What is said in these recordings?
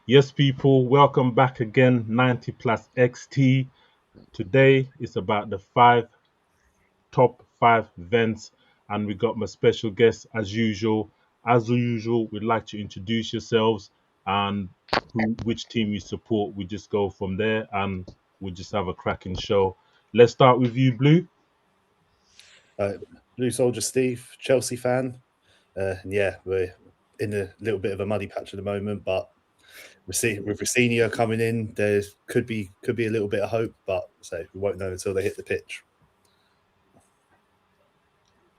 Yes, people, welcome back again. 90 plus XT. Today is about the top five events, and we got my special guest as usual. As usual, we'd like to introduce yourselves and which team you support. We just go from there, and we just have a cracking show. Let's start with you, Blue. Uh, Blue Soldier Steve, Chelsea fan. And yeah, we're in a little bit of a muddy patch at the moment, but with Rosenior coming in, there could be a little bit of hope, but so we won't know until they hit the pitch.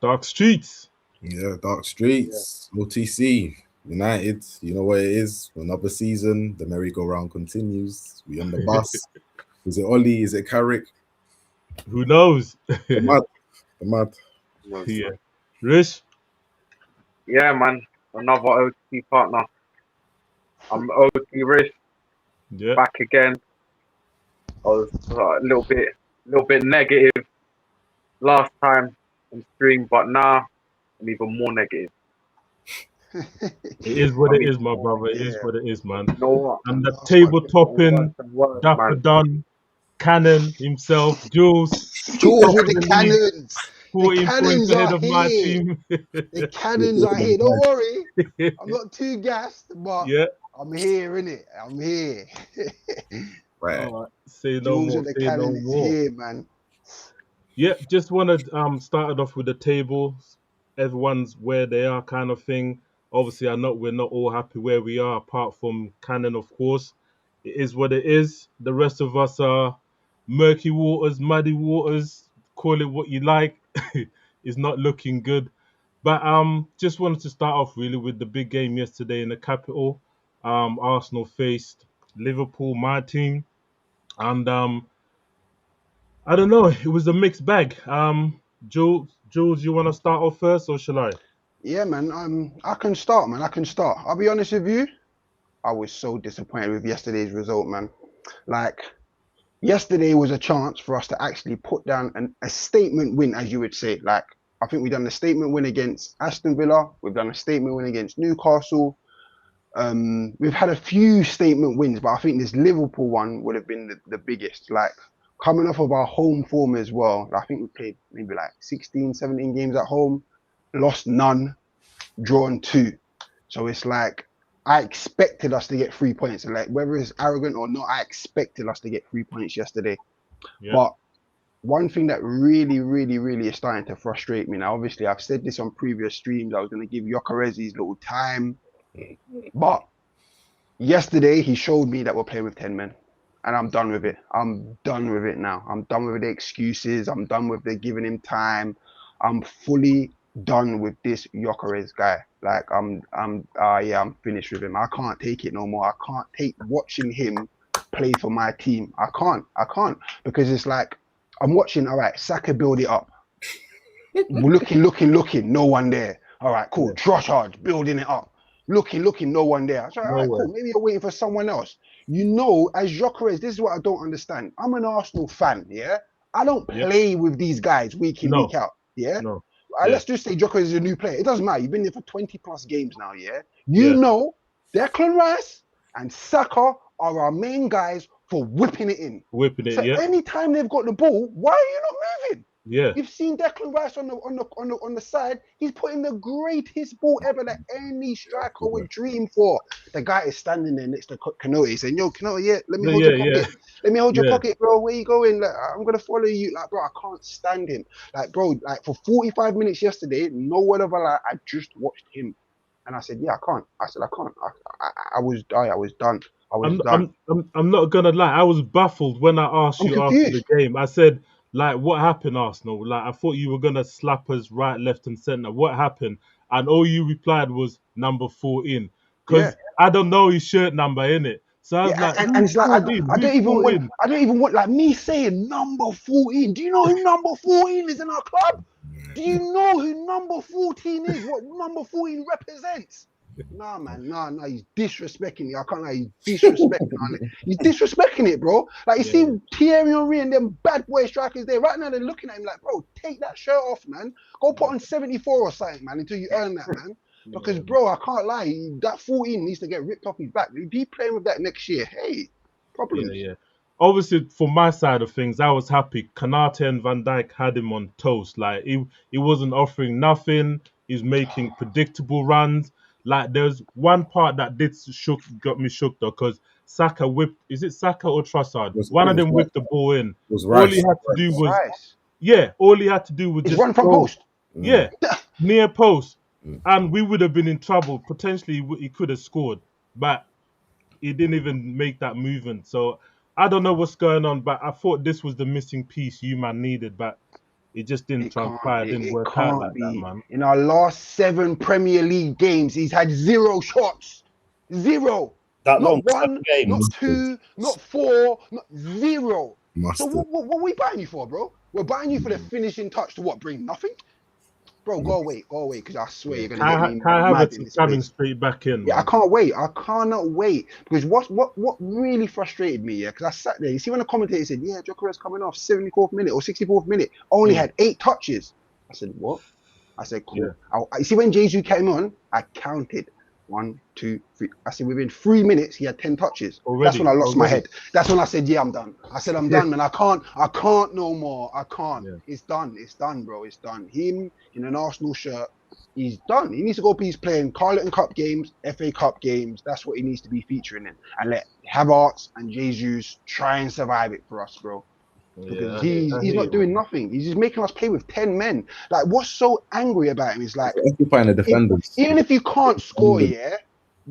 Dark Streets. Yeah, Dark Streets, OTC, United, you know what it is. Another season, the merry-go-round continues. We on the bus. Is it Ollie? Is it Carrick? Who knows? The mad. The mad. Yeah. Rish. Yeah, man. Another OT partner. I'm OT Rish Yeah. back again. I was a little bit negative last time on stream, but now I'm even more negative. It is what I it mean, is, my brother. It is what it is, man. you know what? And the Last table one. topping, Worse and worse, Dapper man. Dunn, Cannon himself, Jules, George with top the of the league, cannons. 14 points Cannons ahead are of my here. team. The cannons are here. Don't worry. I'm not too gassed, but Yeah. I'm here, innit? I'm here. Right. All right. Say no Jules more. with the Say no cannon is more. here, man. Yeah, just want to start it off with the table. Everyone's where they are, kind of thing. Obviously, I know we're not all happy where we are, apart from Cannon, of course. It is what it is. The rest of us are murky waters, muddy waters. Call it what you like. It's not looking good. But just wanted to start off really with the big game yesterday in the capital. Arsenal faced Liverpool, my team, and I don't know. It was a mixed bag. Jules, you want to start off first, or shall I? Yeah, man. I can start, man. I can start. I'll be honest with you. I was so disappointed with yesterday's result, man. Like, yesterday was a chance for us to actually put down a statement win, as you would say. Like, I think we've done a statement win against Aston Villa. We've done a statement win against Newcastle. We've had a few statement wins, but I think this Liverpool one would have been the biggest. Like, coming off of our home form as well. I think we played maybe like 16, 17 games at home, lost none, drawn two. So it's like, I expected us to get 3 points. And like, whether it's arrogant or not, I expected us to get 3 points yesterday. Yeah. But one thing that really, really, really is starting to frustrate me now, obviously, I've said this on previous streams, I was going to give Gyökeres his little time. But yesterday, he showed me that we're playing with 10 men. And I'm done with it. I'm done with it now. I'm done with the excuses. I'm done with the giving him time. I'm fully done with this Gyökeres guy. Like, I'm finished with him. I can't take it no more. I can't take watching him play for my team. I can't because it's like I'm watching. All right, Saka build it up. Looking. No one there. All right, cool. Trossard building it up. Looking. No one there. So, all right, Nowhere. cool. Maybe you're waiting for someone else. You know, as Gyökeres, this is what I don't understand. I'm an Arsenal fan. Yeah, I don't Yep. play with these guys week in, No. week out. Yeah. No. Yeah. Let's just say Gyökeres is a new player. It doesn't matter. You've been there for 20 plus games now. Yeah. You Yeah. know, Declan Rice and Saka are our main guys for whipping it in. Whipping it. So Yeah. anytime they've got the ball, why are you not moving? Yeah. You've seen Declan Rice on the side. He's putting the greatest ball ever that any striker would dream for. The guy is standing there next to Kanoe saying, "Yo, Kanoe, yeah, let me hold your pocket. Let me hold your pocket, bro. Where you going? Like, I'm gonna follow you." Like, bro, I can't stand him. Like, bro, like for 45 minutes yesterday, no word of a lie, I just watched him, and I said, "Yeah, I can't." I said, "I can't." I was done. I was done. I'm not gonna lie. I was baffled when I asked I'm you after the confused. game. I said, like, what happened, Arsenal? Like, I thought you were gonna slap us right, left, and center. What happened? And all you replied was number 14, Yeah. because I don't know his shirt number in it. So I was Yeah, like, and who's it's like 14? I Who's don't even 14? want like me saying number 14. Do you know who number 14 is in our club? Do you know who number 14 is? What number 14 represents? Nah, man, nah, he's disrespecting it. I can't lie, he's disrespecting it. He's disrespecting it, bro. Like, you see Thierry Henry and them bad boy strikers there. Right now, they're looking at him like, bro, take that shirt off, man. Go put on 74 or something, man, until you earn that, man. Because, Yeah. bro, I can't lie. That 14 needs to get ripped off his back. If he playing with that next year, hey, problems. Yeah. Obviously, for my side of things, I was happy. Kanate and Van Dijk had him on toast. Like he wasn't offering nothing. He's making predictable runs. Like there's one part that got me shook though, because Saka whipped. Is it Saka or Trossard? Was, I One think of it was them right. whipped the ball in. It was All Rice. he had to do was Rice. all he had to do was It's just run from go. post. Yeah, near post, Mm. and we would have been in trouble. Potentially, he could have scored, but he didn't even make that movement. So I don't know what's going on, but I thought this was the missing piece you man needed, but it just didn't It can't. transpire. It didn't It work out can't like that, be. man. In our last 7 Premier League games, he's had 0 shots. 0. That long, Not 1, 7 games. not 2, not 4, not 0. So Mustard. what are we buying you for, bro? We're buying you for the finishing touch to what? Bring nothing? Bro, go away, because I swear you're gonna get me Kai mad Havertz in is this coming place. straight back in, Yeah, I man. can't wait. I cannot wait. Because what really frustrated me, yeah, because I sat there, you see when the commentator said, yeah, Jokeres coming off 74th minute or 64th minute, only had 8 touches. I said, what? I said, cool. You see when Jesus came on, I counted 1, 2, 3. I said within 3 minutes he had 10 touches. That's when I lost my head. That's when I said, yeah, I'm done. I said, I'm done, man. I can't no more. I can't. Yeah. It's done, bro. It's done. Him in an Arsenal shirt, he's done. He needs to go. He's playing Carlton Cup games, FA Cup games. That's what he needs to be featuring in, and let Havertz and Jesus try and survive it for us, bro. Because he's not doing nothing. He's just making us play with 10 men. Like, what's so angry about him is like, Occupying the defenders. even if you can't score, yeah,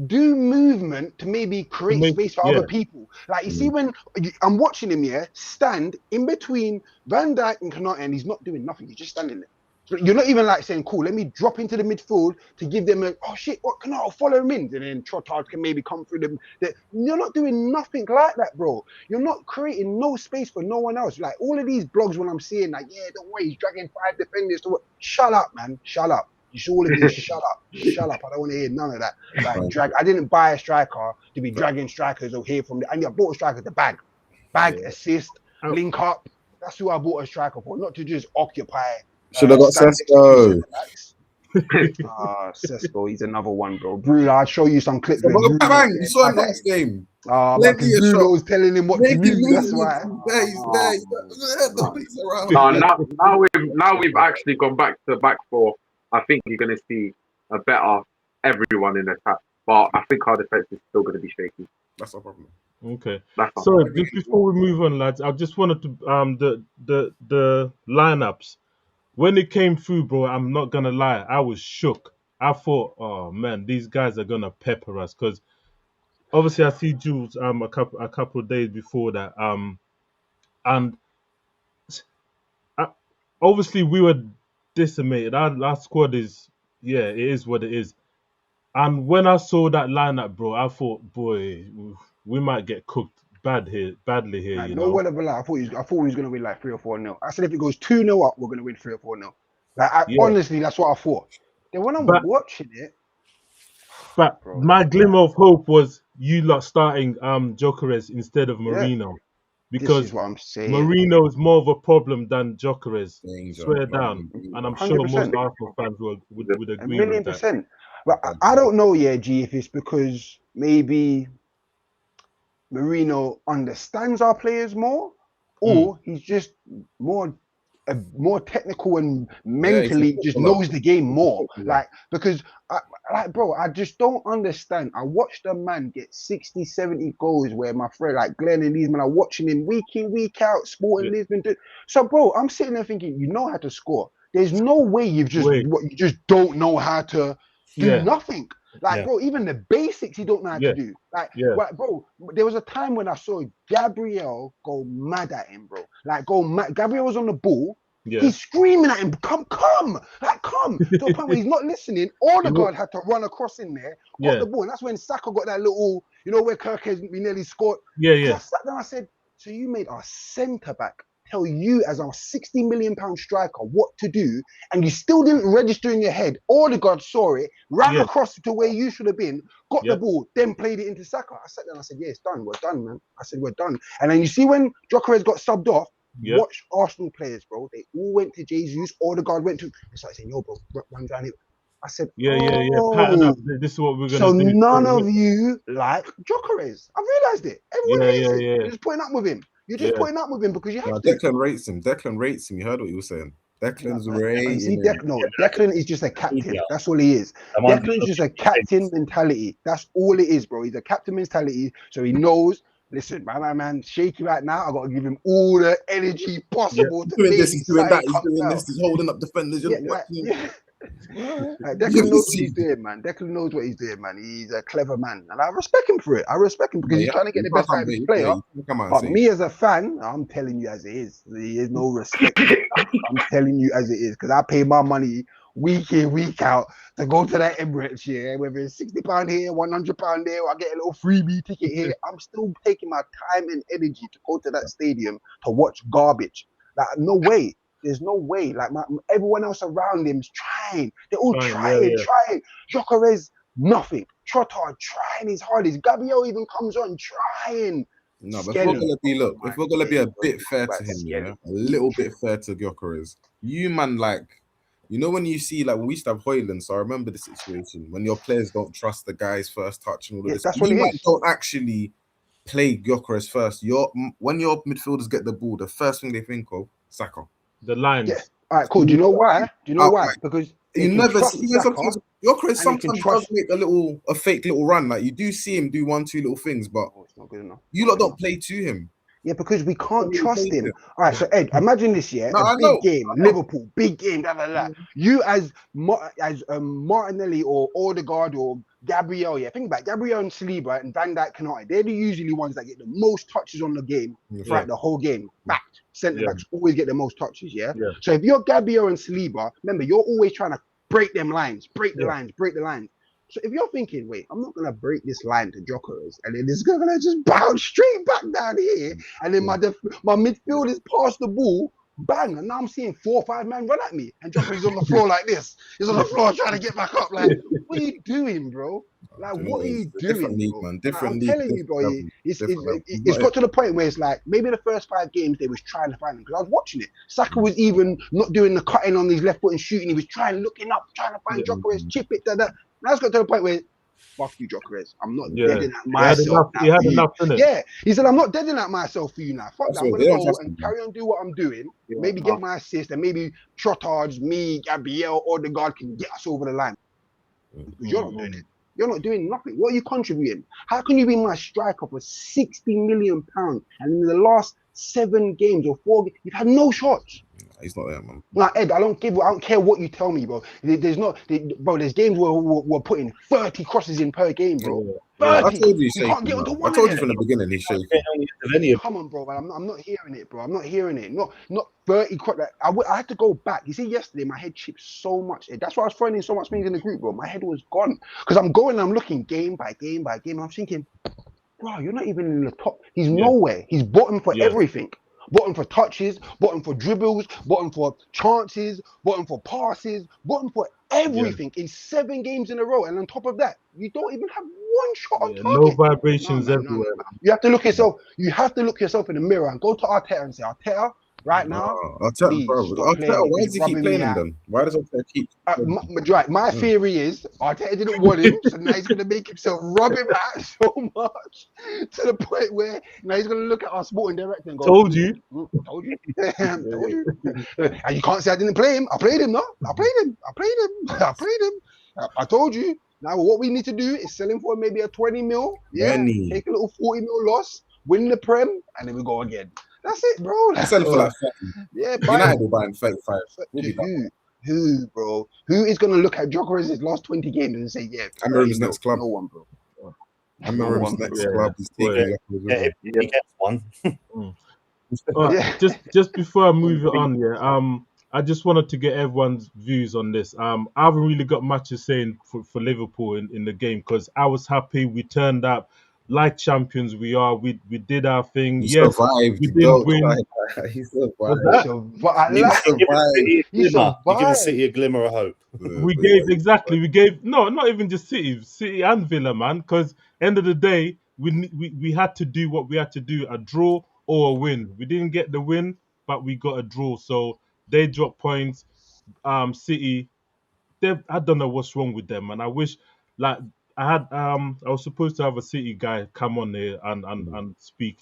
do movement to maybe create space for other people. Like, you see, when I'm watching him, yeah, stand in between Van Dijk and Kanate, and he's not doing nothing. He's just standing there. So you're not even like saying, cool, let me drop into the midfield to give them oh shit, what can I follow him in? And then Trottard can maybe come through them. You're not doing nothing like that, bro. You're not creating no space for no one else. Like all of these blogs when I'm seeing like, yeah, don't worry, he's dragging 5 defenders to work. Shut up, man. Shut up. You should all of you shut up. Shut up. I don't want to hear none of that. Like I didn't buy a striker to be dragging strikers over here from I bought a striker to bag, assist, link up. That's who I bought a striker for, not to just occupy. Should have got Sesko. Sesko, he's another one, bro. Bruno, I'll show you some clips. Bang, you saw him last game. But Bruno was telling him what to do. That's why. Now we've actually gone back to the back four. I think you're going to see a better everyone in attack. But I think our defense is still going to be shaky. That's no problem. Okay. So just before we move on, lads, I just wanted to the lineups. When it came through, bro, I'm not gonna lie, I was shook. I thought, oh man, these guys are gonna pepper us, because obviously I see Jules a couple of days before that and obviously we were decimated. Our squad is it is what it is. And when I saw that lineup, bro, I thought, boy, we might get cooked badly here. Nah, you no know. word of a lie. I thought he was gonna win like 3 or 4-0. I said if it goes 2-0 up, we're gonna win 3 or 4-0. Like honestly, that's what I thought. Then when I'm watching it, but bro, my glimmer of hope was you lot starting Jokeres instead of Marino, because this is what I'm saying. Marino is more of a problem than Jokeres. Swear down, and I'm sure 100%. most Arsenal fans would agree with that. 1,000,000%. But I don't know, G, if it's because maybe Marino understands our players more, or he's just more technical and mentally just knows the game more. Like, because bro, I just don't understand. I watched a man get 60, 70 goals where my friend like Glenn and these men are watching him week in, week out, Sporting Lisbon. So, bro, I'm sitting there thinking, you know how to score. There's no way you just don't know how to do nothing. Like, bro, even the basics you don't know how to do. Like, bro, there was a time when I saw Gabriel go mad at him, bro. Like, Gabriel was on the ball. Yeah. He's screaming at him, come. Like, come. To the point where he's not listening. Odegaard had to run across in there, got the ball. And that's when Saka got that little, where Kirk has nearly scored. I sat there and I said, so you made our centre-back tell you as our £60 million striker what to do, and you still didn't register in your head. Odegaard saw it, ran across to where you should have been, got the ball, then played it into Saka. I sat there and I said, yeah, it's done. We're done, man. I said, we're done. And then you see when Jokeres got subbed off, watch Arsenal players, bro. They all went to Jesus. Odegaard went to. It's like saying, yo, bro, run down here. I said, Yeah. Pattern oh, up. This is what we're so gonna do. none of you like Gyökeres. I realized it. Everyone hates him. Yeah. You're just putting up with him. You're just Yeah. putting up with him because you Nah, have to. Declan rates him. Declan rates him. You heard what he was saying. Declan's You see, rating him. Declan is just a captain. Media. That's all he is. I'm under Declan's just a no captain defense. mentality. That's all it is, bro. He's a captain mentality. So he knows, listen, man, shaky right now. I got to give him all the energy possible He's to doing make this, he's doing something that, he's come doing out. this, he's holding up defenders. You're Yeah, not like, watching him. yeah. Like, You Declan ever knows what see he's doing, man. Declan knows what he's doing, man. He's a clever man. And I respect him for it. I respect him because he's trying to get You the can't best out come, of his you player. can't come out and But say me as a fan, I'm telling you as it is. There is no respect for it. I'm telling you as it is. Because I pay my money week in, week out to go to that Emirates here, whether it's £60 here, £100 there, or I get a little freebie ticket here. I'm still taking my time and energy to go to that stadium to watch garbage. Like, no way. There's no way. Like, everyone else around him's trying. They're all trying. Gyökeres, nothing. Trottard trying his hardest. Gabriel even comes on trying. no, but if we're gonna be if we're gonna be a bit fair to him, Skelly. yeah, a little bit fair to Gyökeres, you man, like, you know, when you see, like, when we used to have Hoyland, so I remember the situation when your players don't trust the guy's first touch and all of Yeah, this. that's what You it man is. don't actually play Gyökeres first. When your midfielders get the ball, the first thing they think of, Saka. The lines. Yeah. All right, cool. Do you know why? Do you know why? Outright. Because they You can never trust see, even Saka, sometimes Gyökeres and they can sometimes trust. does make a fake little run. Like, you do see him do 1-2 little things, but Oh, it's not good enough. you lot don't play to him. Yeah, because we Don't can't really trust play to him. All right, so Ed, imagine this, yeah, No, a I big know. game, I know. Liverpool, big game, da da da. You as Martinelli or Odegaard or Gabriel, yeah, think about it. Gabriel and Saliba and Van Dijk Canate. They're the usually ones that get the most touches on the game throughout the whole game. Fact, centre backs always get the most touches, yeah. So if you're Gabriel and Saliba, remember you're always trying to break them lines, break the lines. So if you're thinking, wait, I'm not gonna break this line to Gyökeres, and then this guy gonna just bounce straight back down here, and then my midfield is past the ball, bang, and now I'm seeing 4 or 5 men run at me, and Gyökeres is on the floor like this. He's on the floor trying to get back up. Like, what are you doing, bro? Like, what are you doing, different league, bro? man. Like, Different I'm league. telling you, bro. It's got to the point where it's like maybe the first 5 games they was trying to find him because I was watching it. Saka was even not doing the cutting on his left foot and shooting. He was looking up, trying to find Gyökeres, chip it, da. Now it's got to the point where, fuck you, Gyökeres. I'm not deading at myself. He had enough, innit? Yeah, he said, I'm not deading at myself for you now. Fuck That's that. I'm what gonna they don't go trust and him, carry on do what I'm doing. Yeah, Maybe get my assist, and maybe Trottard's, me, Gabriel, or the guard can get us over the line. Because you're not doing it. You're not doing nothing. What are you contributing? How can you be my striker for £60 million and in the last 7 games or 4 games, you've had no shots? He's not there, man. Like, Ed, I don't care what you tell me, bro. There's games where we're putting 30 crosses in per game, bro. 30. I told you, we can't get onto one. I told you from the beginning, he's shaky. Come on, bro, man. I'm not hearing it, bro. I'm not hearing it. Not 30 crosses. I had to go back. You see, yesterday my head chipped so much. Ed. That's why I was throwing in so much things in the group, bro. My head was gone because I'm going and I'm looking game by game by game. And I'm thinking, bro, you're not even in the top. He's nowhere. He's bottom for everything. Bottom for touches, bottom for dribbles, bottom for chances, bottom for passes, bottom for everything in 7 games in a row. And on top of that, you don't even have one shot on target. No vibrations everywhere. You have to look yourself. You have to look yourself in the mirror and go to Arteta and say, Arteta, right now, please stop playing. Why does he keep playing him then? Why does Arteta keep? My theory is Arteta didn't want him, so now he's gonna make himself rub him out so much to the point where now he's gonna look at our sporting director and go, Told you. Told you. Told you. And you can't say I didn't play him. I played him, no? I played him. I told you. Now what we need to do is sell him for maybe a 20 mil. Yeah. Take a little 40 mil loss, win the Prem, and then we go again. That's it, bro. Sell for like 30. Yeah, United will buy him 35. Who, bro? Who is gonna look at Gyökeres' last 20 games and say, yeah, Amorim's next club. No one, bro. Amorim's next club is taking if he gets one. Just before I move it on, I just wanted to get everyone's views on this. I haven't really got much to say for Liverpool in the game because I was happy. We turned up like champions. We are. We did our thing. He yes, survived. we didn't win. He survived. You give the City a glimmer of hope. We gave not even just City and Villa, man. Because end of the day, we had to do what we had to do: a draw or a win. We didn't get the win, but we got a draw. So they dropped points. City I don't know what's wrong with them, and I wish like I was supposed to have a City guy come on here and speak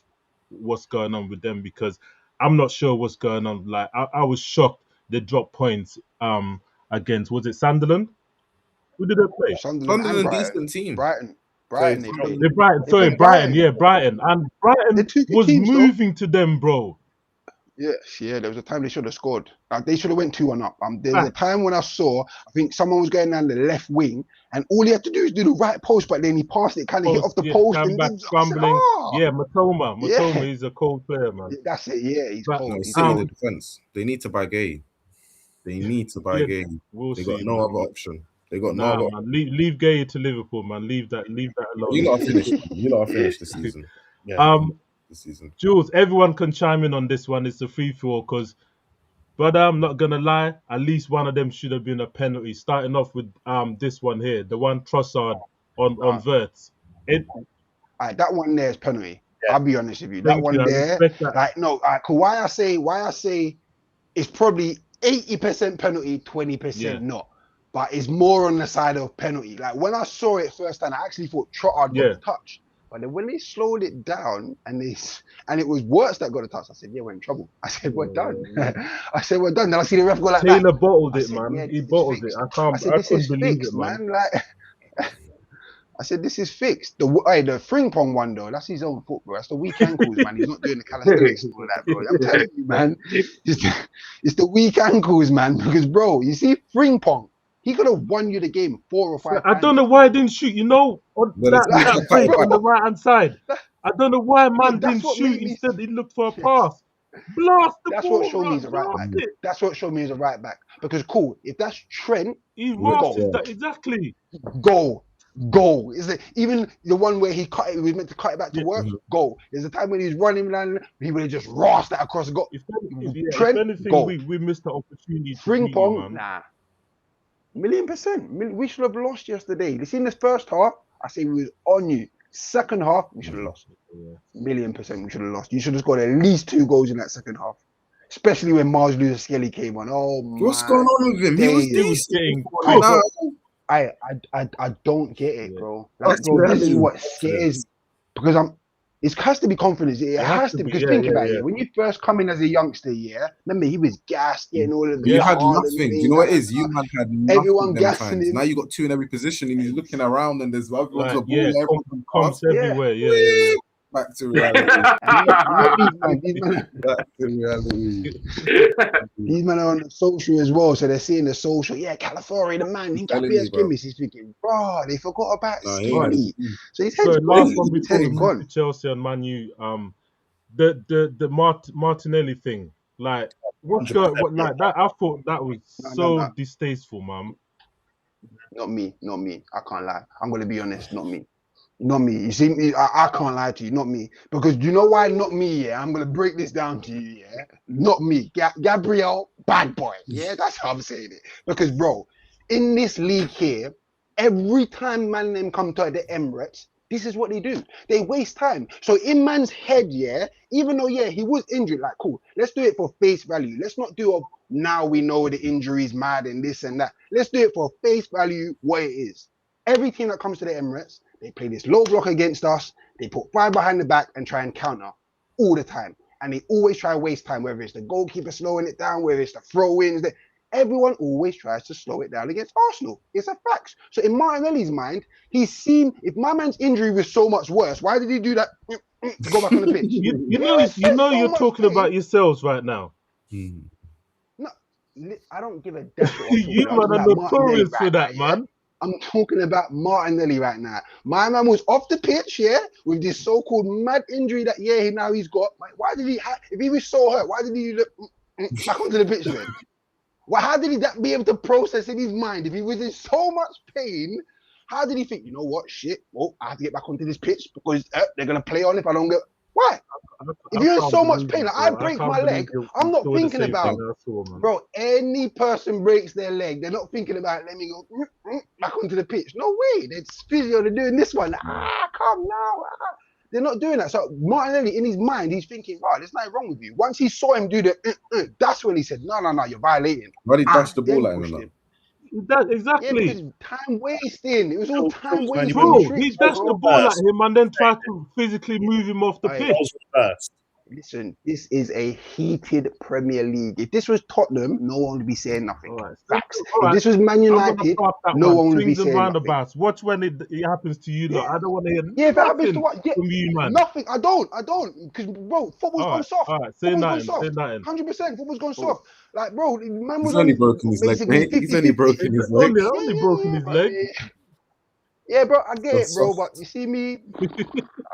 what's going on with them because I'm not sure what's going on. Like I was shocked they dropped points against, was it Sunderland? Who did they play? Sunderland and Sunderland, Brighton. decent team. Brighton So they Sunderland- played. They Brighton, They sorry, played Brighton, yeah, Brighton. Brighton. And They're Brighton two good was teams, though. moving to them, bro. Yes, yeah, there was a time they should have scored. Like, they should have went 2-1 up. There was a Fact. time when I saw, I think someone was going down the left wing, and all he had to do is do the right post, but then he passed it, kind of hit off the Yeah, post, come and back then I said, scrambling. Yeah, Matoma. yeah, He's a cold player, man. that's it. Yeah, he's But cold. No, He's City, the cold. defense. They need to buy Gay. They need to buy yeah, Gay. we'll They got see, no man. other option. They got no Nah, other. man. Leave Gay to Liverpool, man. Leave that You alone. lot are finished. You lot are finished this season. Yeah. This season. Jules, everyone can chime in on this one. It's a free for all because, brother, I'm not gonna lie. At least one of them should have been a penalty. Starting off with this one here, the one Trossard on Verts. It. Alright, that one there is penalty. Yeah. I'll be honest with you. That Thank one you. I there, respect that. like, no, why I say it's probably 80% penalty, 20% Yeah. not. But it's more on the side of penalty. Like, when I saw it first time, I actually thought Trossard got Yeah. the touch. But then when they slowed it down and it was Wirtz that got the touch, I said, yeah, we're in trouble. I said, we're done. I said, we're done. Then I see the ref go like that. Taylor bottled I it, said, man. yeah, He this is bottled it. fixed. I said, I this couldn't is believe fixed, it, man. Like, I said, this is fixed. The fring pong one, though, that's his own foot, bro. That's the weak ankles, man. He's not doing the calisthenics and all that, bro. I'm telling you, man. It's the weak ankles, man. Because, bro, you see, fring pong, he could have won you the game 4 or 5 I times. don't know why I didn't shoot. You know, on But it's that not break bad. on the right hand side. I don't know why man That's didn't what shoot. made me- Instead, he looked for a pass. Blast the That's ball, what showed me he's a right blast back. it. That's what showed me he's a right back. Because, cool, if that's Trent, He Look, rashes yeah. that exactly. goal. Is it even the one where he was meant to cut it back to Yeah. work? Goal. There's a time when he was running down, he would have just rashed that across the goal. If Trent, anything, goal. we missed the opportunity to Fring beat you, pong, man. nah. 1,000,000%. We should have lost yesterday. You see, in the first half, I say we was on you. Second half, we should have lost. Yeah. 1,000,000% we should have lost. You should have scored at least 2 goals in that second half. Especially when Mars Lewis Skelly came on. Oh, What's my going on with him? He was days. decent. Getting Nah, I don't get it, Yeah. bro. Like, That's bro, this is really what scares me. Because it has to be confidence. It has to be. Because yeah, think yeah, about yeah. it. When you first come in as a youngster, yeah, remember he was gassed, getting all of the you had hard nothing. and Do you know what it is? You man had nothing Everyone them gassing times. him. Now you got 2 in every position and he's looking around and there's everyone's Like, a ball, yeah, everyone's a comps pass. everywhere. Yeah. Back to reality. Back to reality. These men are on the social as well, so they're seeing the social. Yeah, California, the man, he got telling be you, as bro. grimace. He's thinking, bro, they forgot about Nah, he Skinny. ain't- So his So head's last gone. one His before head's we move gone. to Chelsea and Man U, the Martinelli thing, like what's going? What like that? I thought that was so distasteful, man. Not me. I can't lie. I'm gonna be honest. Not me. You see me? I can't lie to you. Not me. Because you know why? Not me. Yeah. I'm gonna break this down to you. Yeah. Not me. Gabriel, bad boy. Yeah. That's how I'm saying it. Because bro, in this league here, every time man them come to the Emirates, this is what they do. They waste time. So in man's head, yeah, even though yeah he was injured, like cool, let's do it for face value. Let's not do a now we know the injury's mad and this and that. Let's do it for face value what it is. Every team that comes to the Emirates, they play this low block against us. They put 5 behind the back and try and counter all the time. And they always try to waste time, whether it's the goalkeeper slowing it down, whether it's the throw-ins. Everyone always tries to slow it down against Arsenal. It's a fact. So in Martinelli's mind, he's seen if my man's injury was so much worse, why did he do that to go back on the pitch? You know you're talking about yourselves right now. No, I don't give a damn. You man are notorious for that, man. I'm talking about Martinelli right now. My man was off the pitch, yeah, with this so-called mad injury that now he's got. Why did he? If he was so hurt, why did he look back onto the pitch then? How did he be able to process in his mind if he was in so much pain? How did he think? You know what? Shit. Well, I have to get back onto this pitch because they're gonna play on if I don't get. Why? If you're in so much pain, like I break my leg, I'm not thinking about, bro, any person breaks their leg, they're not thinking about, let me go back onto the pitch. No way. It's physio, they're doing this one. Come now. They're not doing that. So Martinelli, in his mind, he's thinking, wow, there's nothing wrong with you. Once he saw him do the, that's when he said, no, you're violating. Why did he dash the Then ball he at pushed him? him. That Yeah, exactly. because time wasting. It was all time Phil's only wasting been- Bro, he tricks, dashed the bro. ball at First, him and then tried to physically move him off the Hey, pitch. roles reversed. listen, this is a heated Premier League. If this was Tottenham, no one would be saying nothing. All right, Facts. all If right. this was Man I'm gonna United, park that no one. one would be Swings and saying nothing. roundabouts. Watch when it happens to you, lot. Yeah, I don't want to hear yeah. If it happens to nothing what? Yeah, from you, man. nothing. I don't. Because bro, football's gone soft. All right. Say Football's gone nothing. Say soft. nothing. 100%. Football's gone Oh, soft. Like, bro, man He's was only on broken his leg, basically mate. He's only 50-50. broken his leg. only broken his Bro. leg. Yeah, bro, I get it, That's bro. soft. But you see me,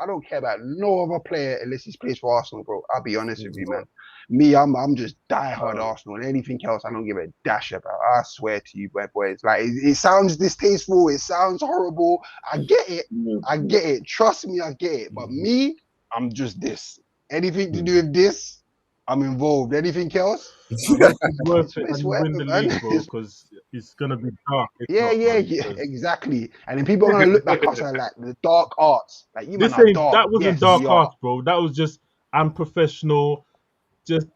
I don't care about no other player unless he plays for Arsenal, bro. I'll be honest with you, man. Me, I'm just diehard Arsenal, and anything else I don't give a dash about. I swear to you, boys. Like it sounds distasteful, it sounds horrible. I get it, I get it. Trust me, I get it. But me, I'm just this. Anything to do with this, I'm involved. Anything else? I hope it's worth it It's and you win the whatever, man. league, bro, because it's gonna be dark. If Yeah, not, yeah, man, yeah, 'cause exactly. And then people are gonna look back us and like the dark arts. Like you man this are ain't dark. that wasn't Yes, dark we are. arts, bro. That was just unprofessional, just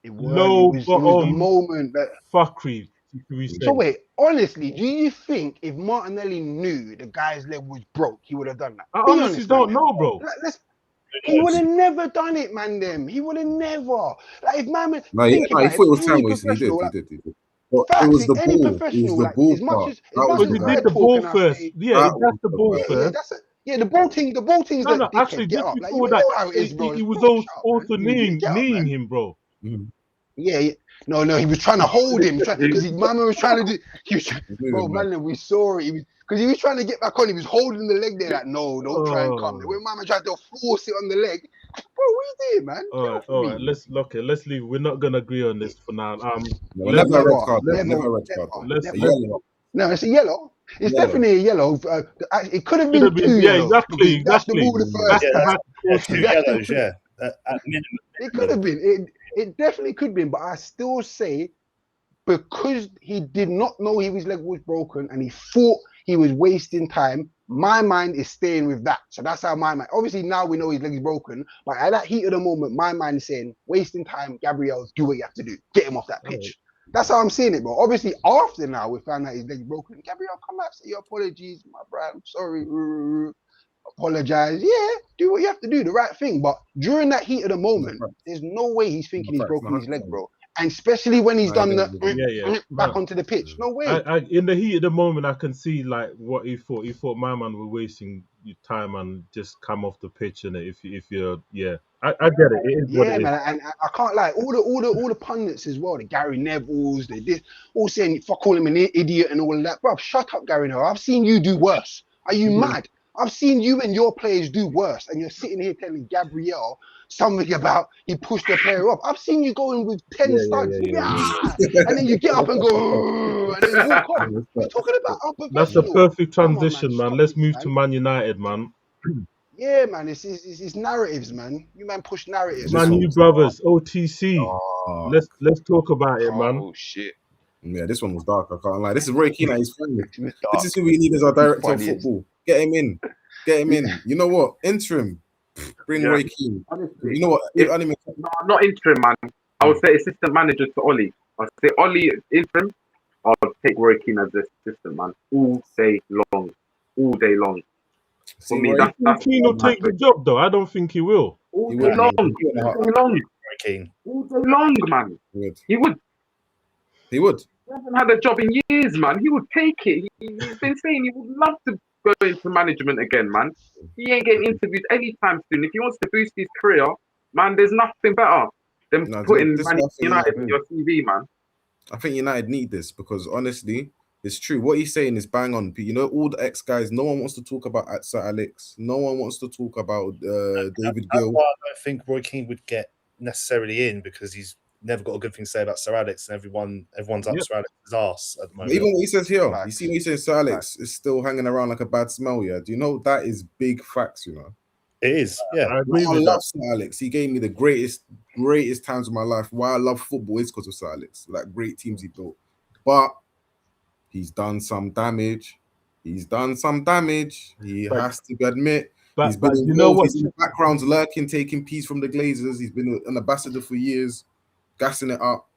It weren't. low It was the bottom moment that. fuckery. Should we So say? wait, honestly, do you think if Martinelli knew the guy's leg was broke, he would have done that? I Be honestly honest, man. don't know, bro. Let's. He would have never done it, man. Them. He would have never. Like if man, No, think he about thought it was it. time Any wasted. He did. professional, He like did. He did. But it facts, was the any ball. It was professional, the like ball as much part. as That was Because the he I did bad. the talk ball and I first. say, Yeah, That that's was the the ball bad. yeah, first. that's it. Yeah, the ball thing's No, the no, actually, dickhead. Get just up, like you before know that, how it is, bro. he Let's was bro, shut up, man. also Get up, kneeing man. him, bro. Mm. Yeah, yeah. No, he was trying to hold him because my man was trying to do. He was, bro, Man. man, we saw it. Because he was trying to get back on. He was holding the leg there, like, no, don't try and come. Oh. When my man tried to force it on the leg, bro, what you doing, man? Get off All me. right. Let's leave. We're not gonna agree on this for now. No, Let's never a red Never, card. let's Never never, a red never, card. let's A never. yellow. No, it's a yellow. It's Yellow. definitely a yellow. It could have should have been been. two Yeah, yellows because he dashed the exactly. ball the Back first to Yeah, time. back two courses. yellows, yeah. At It could have been. It definitely could have been. But I still say because he did not know his leg was broken and he thought he was wasting time, my mind is staying with that. So that's how my mind. Obviously, now we know his leg is broken, but at that heat of the moment, my mind is saying, wasting time, Gabriel, do what you have to do. Get him off that pitch. That's how I'm seeing it, bro. Obviously, after now, we found out his leg's broken. Gabriel, come out, say your apologies, my brother. I'm sorry. Apologize. Yeah, do what you have to do, the right thing. But during that heat of the moment, there's no way he's thinking he's broken his leg, bro. And especially when he's done the back onto the pitch. No way. In the heat of the moment, I can see like what he thought. He thought my man were wasting your time and just come off the pitch. And if you're, I get it. It is what it is. Man, and I can't lie. All the pundits as well, the Gary Nevilles, they did all saying fuck call him an idiot and all of that. Bro, shut up, Gary Neville. I've seen you do worse. Are you mad? I've seen you and your players do worse, and you're sitting here telling Gabriel something about he pushed the player up. I've seen you going with 10 studs, and then you get up and go, and then walk off. You're talking about That's a unprofessional. perfect Come on, transition, man. stop Let's this, move man. to Man United, man. Yeah, man, it's narratives, man. You man push narratives. Man, you brothers, OTC. Oh, Let's talk about it, man. Oh shit. yeah, this one was dark. I can't lie. This is roykeane at his finest. It was This dark. is who we need as our director of Funny as- football. Get him in. Get him in. You know what? Interim. Bring Yeah. roykeane. Honestly, You know what? Yeah. Anime. no, not interim, man. I would say assistant manager to Ollie. I'd say Ollie interim. I'll take Roy Keane as the assistant, man. All day long. All day long. See, For me, Roy, that's Keane will take the job, though. I don't think he will. all He day would. long. He would. All day long. Keen. All day long, man. He would. He would. He would. He hasn't had a job in years, man. He would take it. He's been saying he would love to go into management again, man. He ain't getting interviewed anytime soon. If he wants to boost his career, man, there's nothing better than No, putting this is Man what I think United United in your CV, man. I think United need this because honestly, it's true. What he's saying is bang on. You know, all the ex guys, no one wants to talk about Sir Alex. No one wants to talk about David That's Gill. why I don't think Roy Keane would get necessarily in because he's never got a good thing to say about Sir Alex, and everyone's up Yep. Sir Alex's arse at the But moment. even what he says here, you Facts. see what he says, Sir Alex is still hanging around like a bad smell. Yeah, do you know that is big facts? You know, It is, yeah. I agree I with love that. Sir Alex. He gave me the greatest times of my life. Why I love football is because of Sir Alex. Like great teams he built, but he's done some damage. He But- has to admit. But He's been you involved. know what? He's in the background lurking, taking peace from the Glazers. He's been an ambassador for years, gassing it up.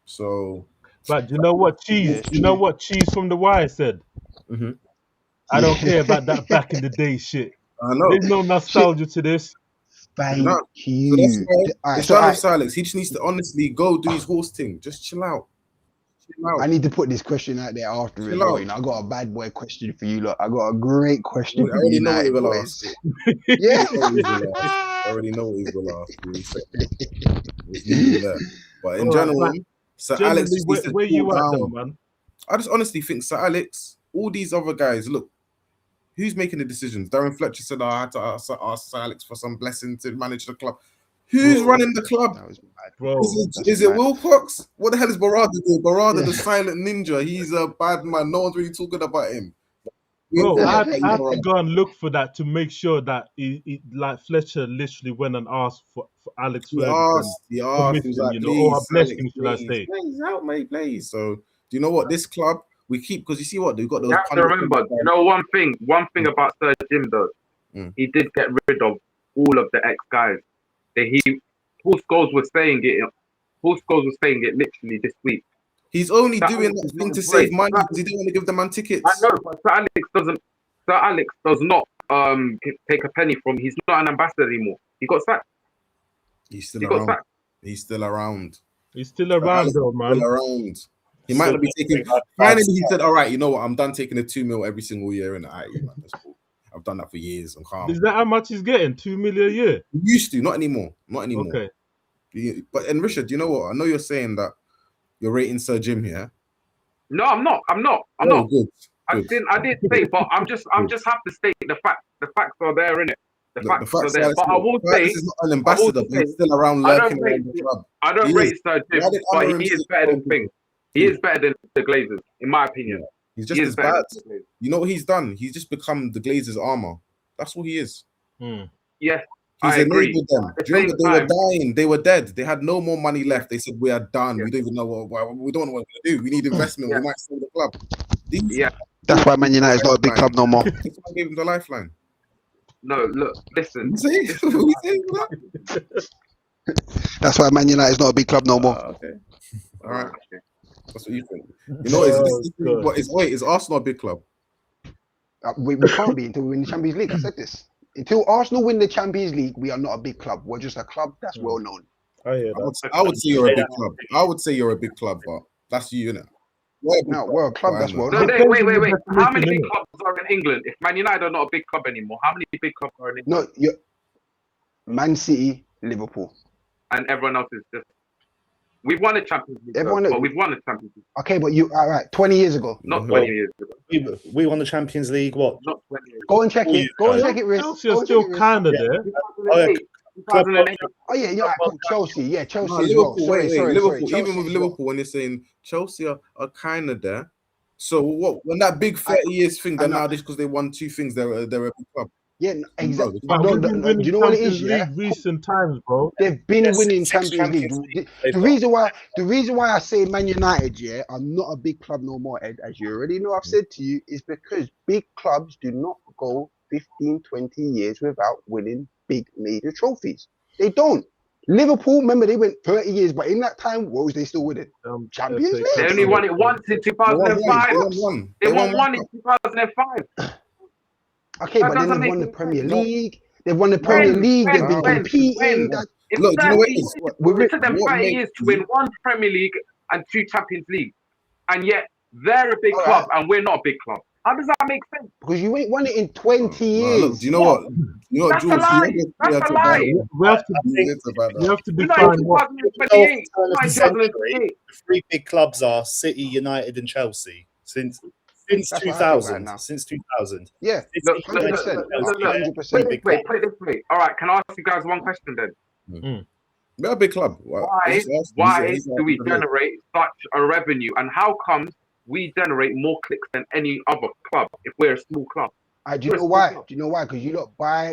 So But you know what cheese? it's You know true. what cheese from the wire said? Mhm. I don't care about that back in the day shit. I know. There's no Shit. nostalgia to this. Thank No. So that's you. why Alright, it's so done with Alex. He just needs to honestly go do his horse thing. Just chill out. Chill I out. need to put this question out there after as Chill well. out. You know, I got a bad boy question for you. Look, I got a great I question for already you, know what he United will ask. boys. I Yeah. already know what he will ask. I already know what he will ask. Let's leave him there. But in All right, general, but Sir Alex generally, just needs to where cool you at though, down. man? I just honestly think Sir Alex, all these other guys, look, who's making the decisions? Darren Fletcher said, I had to ask Sir Alex for some blessing to manage the club. Who's Bro, running the club? That was mad. bro. Is it mad. Wilcox? What the hell is Barada doing? Barada, Yeah. the silent ninja. He's a bad man. No one's really talking about him. Bro, Yeah. I had to go and look for that to make sure that like Fletcher literally went and asked for Alex He Ferguson asked, he was permission, like, you know, or a please, blessing, Alex, should I please, say? please help me, please. So, do you know what? This club, we keep, because you see what? They've got those You have to remember, you know, one thing about Sir Jim though, he did get rid of all of the ex guys. Paul Scholes was saying it. Paul Scholes was saying it literally this week. He's only Sir doing Alex that is thing not to a save great. money because he didn't want to give the man I tickets. know, but Sir Alex doesn't. Sir Alex does not take a penny from. He's not an ambassador anymore. He got sacked. He's still He got around. sacked. He's still around. He's still around Alex though, is man. still around. He might not be taking. Finally, he said, "All right, you know what? I'm done taking the 2 mil every single year." And man, that's cool. I've done that for years. I'm calm. Is that how much he's getting? 2 million a year? He used to, not anymore. Not anymore. Okay. But Richard, you know what? I know you're saying that you're rating Sir Jim here. No, I'm not. I'm not. Good. I didn't say, but I'm just have to state the facts. The facts are there, innit? The facts are there. But I will say, this is not an ambassador, but he's still around I lurking don't rate around the club. I don't He rate is. Sir Jim, Why did but Amorim he is say better than so things. good? He is better than the Glazers, in my opinion. He's just He is as better bad. than the Glazers. You know what he's done? He's just become the Glazers' armor. That's what he is. Yes, He's I agree. enabled them. At the Do you remember same they were time, dying? They were dead. They had no more money left. They said, "We are done. We don't even know what we don't know what to do. We need investment. Yeah. We might sell the club." yeah. That's why Man United is not a big club no more. That's why I gave him the lifeline. No, look, listen. You say? You say that? That's why Man United is not a big club no more. Okay. All right. Okay. That's what you think. You know, is Arsenal a big club? We can't be until we win the Champions League. I said this. Until Arsenal win the Champions League, we are not a big club. We're just a club that's well known. I hear that. I would say you're a big club. I would say you're a big club, but that's you, innit? No, we're a club that's well No, known. wait. How many big Innit? clubs are in England? If Man United are not a big club anymore, how many big clubs are in England? No, Man City, Liverpool. And everyone else is just. We've won a Champions League, Everyone- but we've won a Champions League. Okay, but you all right? 20 years ago. Not 20 years ago. We won the Champions League. What? Not 20 years ago. Go and check it. Go and check it, Riz. Chelsea Go are and still check it, Riz. kind of there. 2008. 2008. Oh yeah, cool. Chelsea. Yeah, Chelsea No, as Liverpool, well. Sorry, Liverpool. Chelsea Even with as well. Liverpool, when you're saying Chelsea are kind of there. So what? When that big 30 years thing, then now just because they won 2 things, they're a big club. Yeah, exactly. But No, we've been do winning you know what it is? Champions Yeah, League recent times, bro. they've been Yes, winning 6 Champions League. The reason why I say Man United, yeah, I'm not a big club no more, Ed, as you already know I've said to you, is because big clubs do not go 15, 20 years without winning big major trophies. They don't. Liverpool, remember, they went 30 years, but in that time, what was they still winning? Champions League. They only won it once in 2005. They won one in 2005. Okay, That but then doesn't they've won make the Premier sense. League. They've won the Premier League. They've been competing. It's Look, do you know what it is? it took them 30 years to win 1 Premier League and 2 Champions League. And yet, they're a big All club and we're not a big club. How does that make sense? Because you ain't won it in 20 No, years. look, do you know what? You know what, That's a Jules? lie. That's a lie. We have to You're not in define what. 2028. You're not in Century, 2028. the 3 big clubs are City, United, and Chelsea since That's what I think 2000. right now. Since 2000. Yeah, Look, 100%. look. 100%. Put it this way. All right, can I ask you guys one question then? We're a big club. Why do we generate such a revenue, and how come we generate more clicks than any other club if we're a small club? Do you know why? Do you know why? Because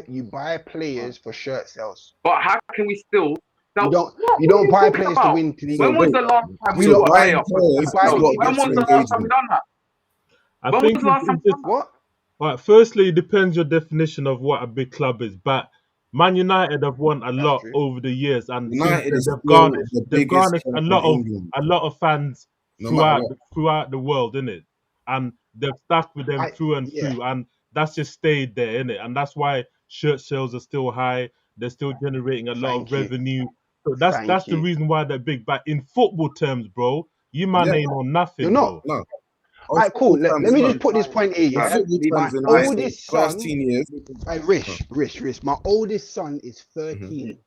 you buy players for shirt sales. But how can we still sell? You don't buy players to win. When was the last time we So got a buying player? players buy- is what When gets was you the last time we engagement. done that? I When think was the last time it's we just, done that? What? all right, firstly, it depends your definition of what a big club is. But Man United have won a lot true. over the years, and United is they've still garnished the they've biggest garnished club a in lot of England. a lot of fans no matter what. throughout the world, innit? And they've stuck with them through and Yeah, through, and that's just stayed there, innit? And that's why shirt sales are still high. They're still generating a lot of thank you, revenue. So that's thank the you. reason why they're big. But in football terms, bro, you man Yeah, ain't on You're nothing, not. bro. no. All On right, cool. football Let terms, me no. just put this point here, On yeah? football My terms, in those oldest first son, 10 years. Rish. My oldest son is Mhm. 13.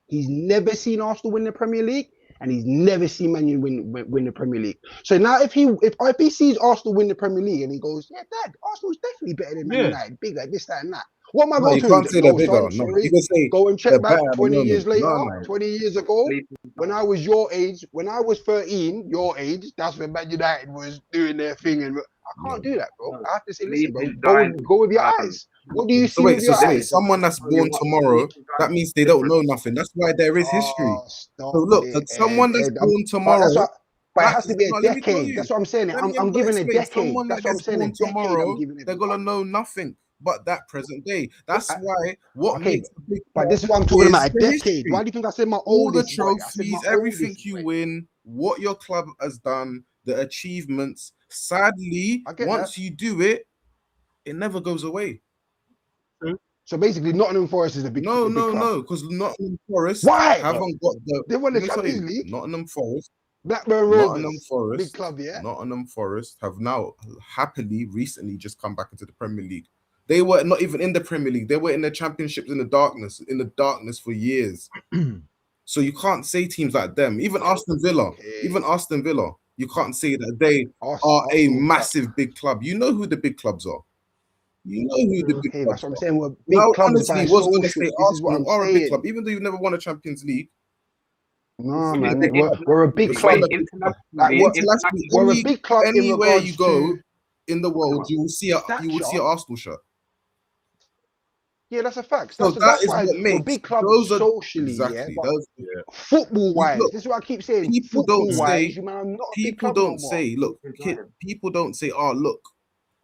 He's never seen Arsenal win the Premier League, and he's never seen Man U win the Premier League. So now, if he sees Arsenal win the Premier League and he goes, yeah, Dad, Arsenal's definitely better than Man Yeah. United, big like this, that, and that. What am I No, going you to can't do? say they're No, bigger. son, No, sorry. you can say Go and they're check back better at the 20 years moment. later, No. 20 years ago, when I was your age, when I was 13, your age, that's when Man United was doing their thing. And I can't do that, bro. I have to say, listen, bro, go with your eyes. What do you So see with your wait, eyes? someone that's born tomorrow, that means they don't know nothing. That's why there is history. Oh, stop So look, it, someone that's Ed. born But that's tomorrow, what. But it that has to is be a no, let me tell decade. you. That's what I'm saying. Let me I'm giving a explain. decade. Someone That's that what I'm gets saying. A born decade. I'm tomorrow, giving they're everyone. gonna know nothing but that present day. That's I- why what Okay, makes the big but club this is what I'm talking is about. A the decade. Why history. do you think I said my All the oldest boy? I said my trophies, everything oldest you boy. win, what your club has done, the achievements. Sadly, I get that. once you do it, it never goes away. So basically, Nottingham Forest is a big club. Because Nottingham Forest Why? haven't got the. They won the Let me tell Champions you, League. Nottingham Forest, Blackburn Nottingham Rovers, big Forest, club, yeah. Nottingham Forest have now happily recently just come back into the Premier League. They were not even in the Premier League. They were in the championships in the darkness for years. So you can't say teams like them, even Aston Villa, you can't say that they are a Arsenal, massive big club. You know who the big clubs are. You know who the big okay, that's clubs what I'm are. saying. We're Now, big clubs honestly, by was going to social. say This is what Arsenal I'm are a big club, saying. even though you've never won a Champions League. No, Still a man, big club. we're a big It's club. still a big club. Like Internationally, we're a big club in anywhere you regards go to in the world, you will see stature. a Arsenal shirt. Yeah, that's a fact. So that That's is why what we're makes big club those are socially, yeah. exactly But those. Yeah. football You wise, look, this is what I keep saying. people don't Football wise, say, you man, I'm not a big people club no don't more. say, look, people don't say, oh look,